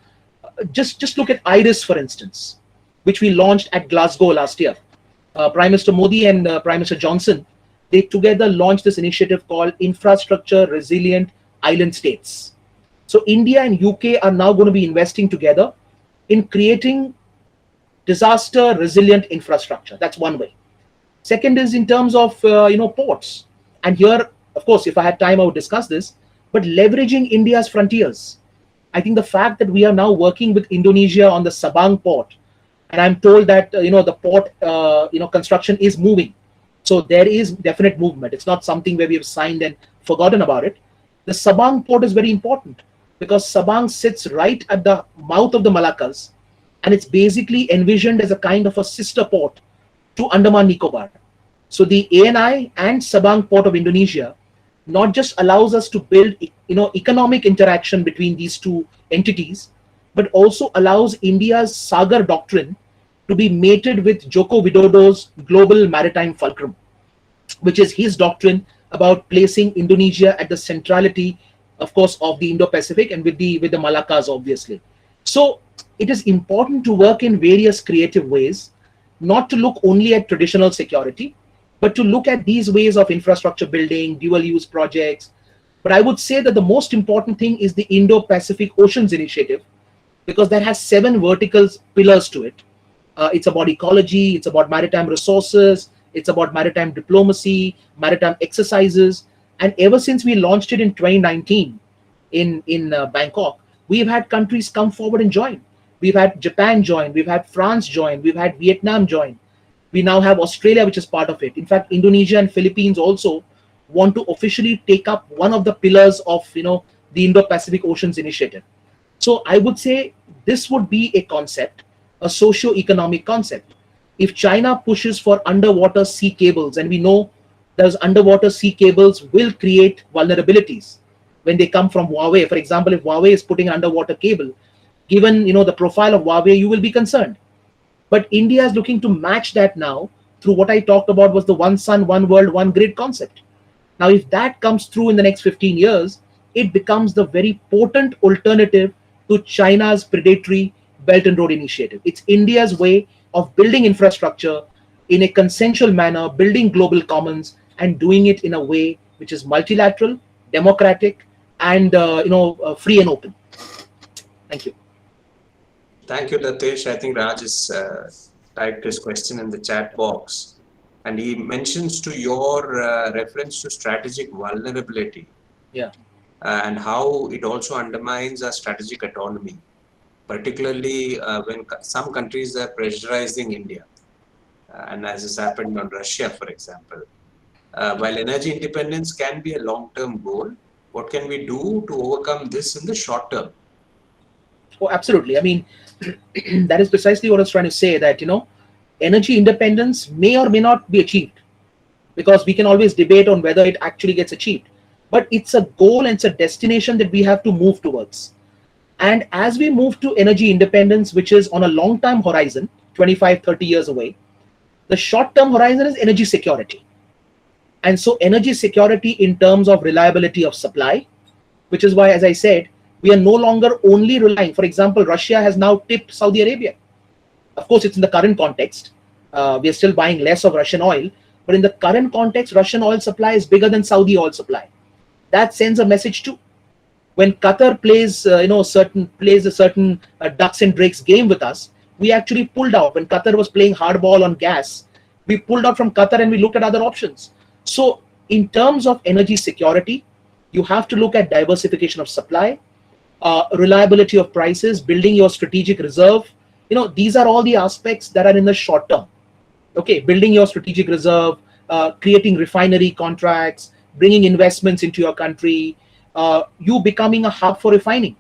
Just look at IRIS, for instance, which we launched at Glasgow last year. Prime Minister Modi and Prime Minister Johnson, they together launched this initiative called Infrastructure Resilient Island States. So India and UK are now going to be investing together in creating disaster resilient infrastructure. That's one way. Second is in terms of ports. And here, of course, if I had time, I would discuss this. But leveraging India's frontiers. I think the fact that we are now working with Indonesia on the Sabang port, and I'm told that the port construction is moving. So there is definite movement. It's not something where we have signed and forgotten about it. The Sabang port is very important because Sabang sits right at the mouth of the Malaccas, and it's basically envisioned as a kind of a sister port to Andaman Nicobar. So the ANI and Sabang port of Indonesia not just allows us to build economic interaction between these two entities, but also allows India's Sagar doctrine to be mated with Joko Widodo's global maritime fulcrum, which is his doctrine about placing Indonesia at the centrality, of course, of the Indo-Pacific and with the Malaccas, obviously. So it is important to work in various creative ways, not to look only at traditional security, but to look at these ways of infrastructure building, dual use projects. But I would say that the most important thing is the Indo-Pacific Oceans Initiative, because that has 7 vertical pillars to it. It's about ecology, it's about maritime resources, it's about maritime diplomacy, maritime exercises. And ever since we launched it in 2019 in Bangkok, we've had countries come forward and join. We've had Japan join, we've had France join, we've had Vietnam join. We now have Australia, which is part of it. In fact, Indonesia and Philippines also want to officially take up one of the pillars of the Indo-Pacific Oceans Initiative. So I would say this would be a concept, a socio-economic concept. If China pushes for underwater sea cables, and we know those underwater sea cables will create vulnerabilities when they come from Huawei. For example, if Huawei is putting an underwater cable, given the profile of Huawei, you will be concerned. But India is looking to match that now through what I talked about was the one sun, one world, one grid concept. Now, if that comes through in the next 15 years, it becomes the very potent alternative to China's predatory Belt and Road Initiative. It's India's way of building infrastructure in a consensual manner, building global commons, and doing it in a way which is multilateral, democratic, and free and open. Thank you. Thank you, Datesh. I think Raj has typed his question in the chat box, and he mentions to your reference to strategic vulnerability. Yeah. And how it also undermines our strategic autonomy, particularly when some countries are pressurizing India, and as has happened on Russia, for example. While energy independence can be a long-term goal, what can we do to overcome this in the short term? Oh, absolutely. I mean, that is precisely what I was trying to say, that, energy independence may or may not be achieved, because we can always debate on whether it actually gets achieved. But it's a goal and it's a destination that we have to move towards. And as we move to energy independence, which is on a long-term horizon, 25, 30 years away, the short-term horizon is energy security. And so energy security in terms of reliability of supply, which is why, as I said, we are no longer only relying. For example, Russia has now tipped Saudi Arabia. Of course, it's in the current context. We are still buying less of Russian oil, But in the current context, Russian oil supply is bigger than Saudi oil supply. That sends a message too. When Qatar plays, a certain ducks and drakes game with us, we actually pulled out. When Qatar was playing hardball on gas, we pulled out from Qatar and we looked at other options. So in terms of energy security, you have to look at diversification of supply, reliability of prices, building your strategic reserve. These are all the aspects that are in the short term. Okay, building your strategic reserve, creating refinery contracts, bringing investments into your country, you becoming a hub for refining.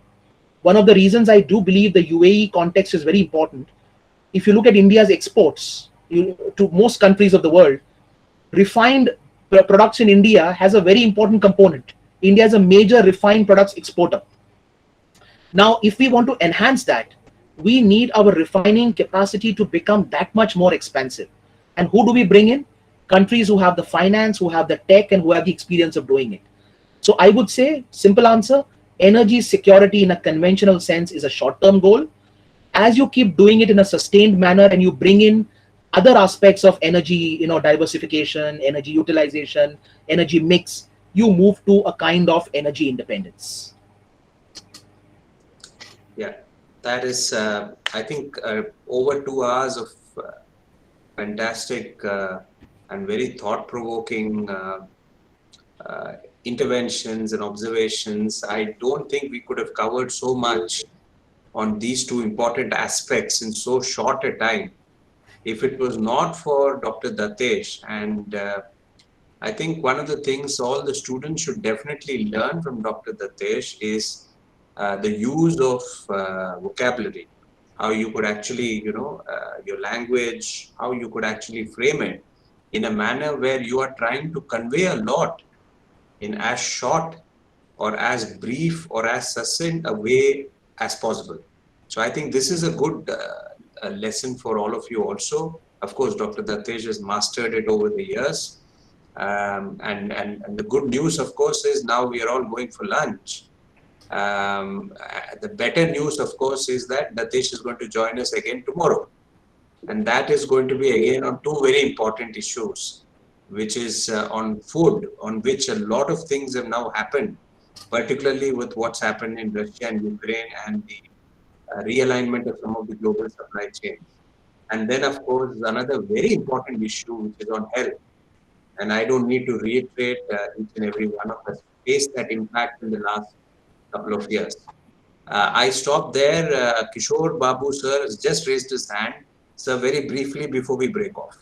One of the reasons I do believe the UAE context is very important. If you look at India's exports to most countries of the world, refined products in India has a very important component. India is a major refined products exporter. Now, if we want to enhance that, we need our refining capacity to become that much more expensive. And who do we bring in? Countries who have the finance, who have the tech, and who have the experience of doing it. So I would say, simple answer, energy security in a conventional sense is a short-term goal. As you keep doing it in a sustained manner and you bring in other aspects of energy, diversification, energy utilization, energy mix, you move to a kind of energy independence. Yeah, that is, I think, over 2 hours of fantastic and very thought-provoking interventions and observations. I don't think we could have covered so much on these two important aspects in so short a time if it was not for Dr. Datesh. And I think one of the things all the students should definitely learn from Dr. Datesh is the use of vocabulary, how you could actually, your language, how you could actually frame it in a manner where you are trying to convey a lot in as short or as brief or as succinct a way as possible. So I think this is a good lesson for all of you also. Of course, Dr. Datesh has mastered it over the years. And the good news, of course, is now we are all going for lunch. The better news, of course, is that Datesh is going to join us again tomorrow. And that is going to be again on two very important issues, which is on food, on which a lot of things have now happened, particularly with what's happened in Russia and Ukraine and the realignment of some of the global supply chains. And then, of course, another very important issue, which is on health. And I don't need to reiterate, each and every one of us faced that impact in the last couple of years. I stopped there. Kishore Babu sir has just raised his hand. Sir, very briefly before we break off.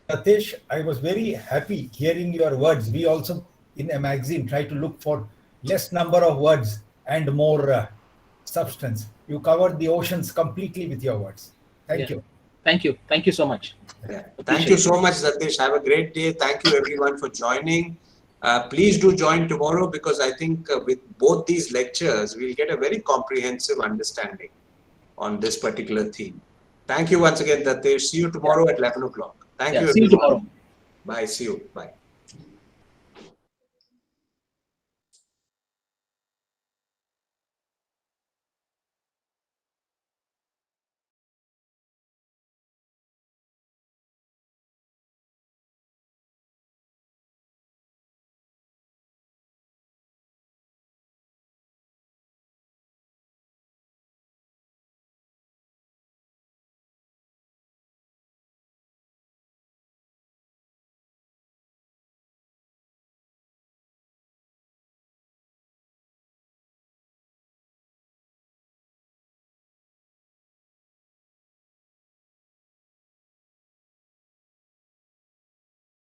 Ratesh, I was very happy hearing your words. We also, in a magazine, try to look for less number of words and more substance. You covered the oceans completely with your words. Thank you. Thank you. Thank you so much. Yeah. Thank you so much, Datesh. Have a great day. Thank you, everyone, for joining. Please do join tomorrow, because I think with both these lectures, we'll get a very comprehensive understanding on this particular theme. Thank you once again, Datesh. See you tomorrow at 11 o'clock. Thank you, everyone. See you tomorrow. Bye. See you. Bye.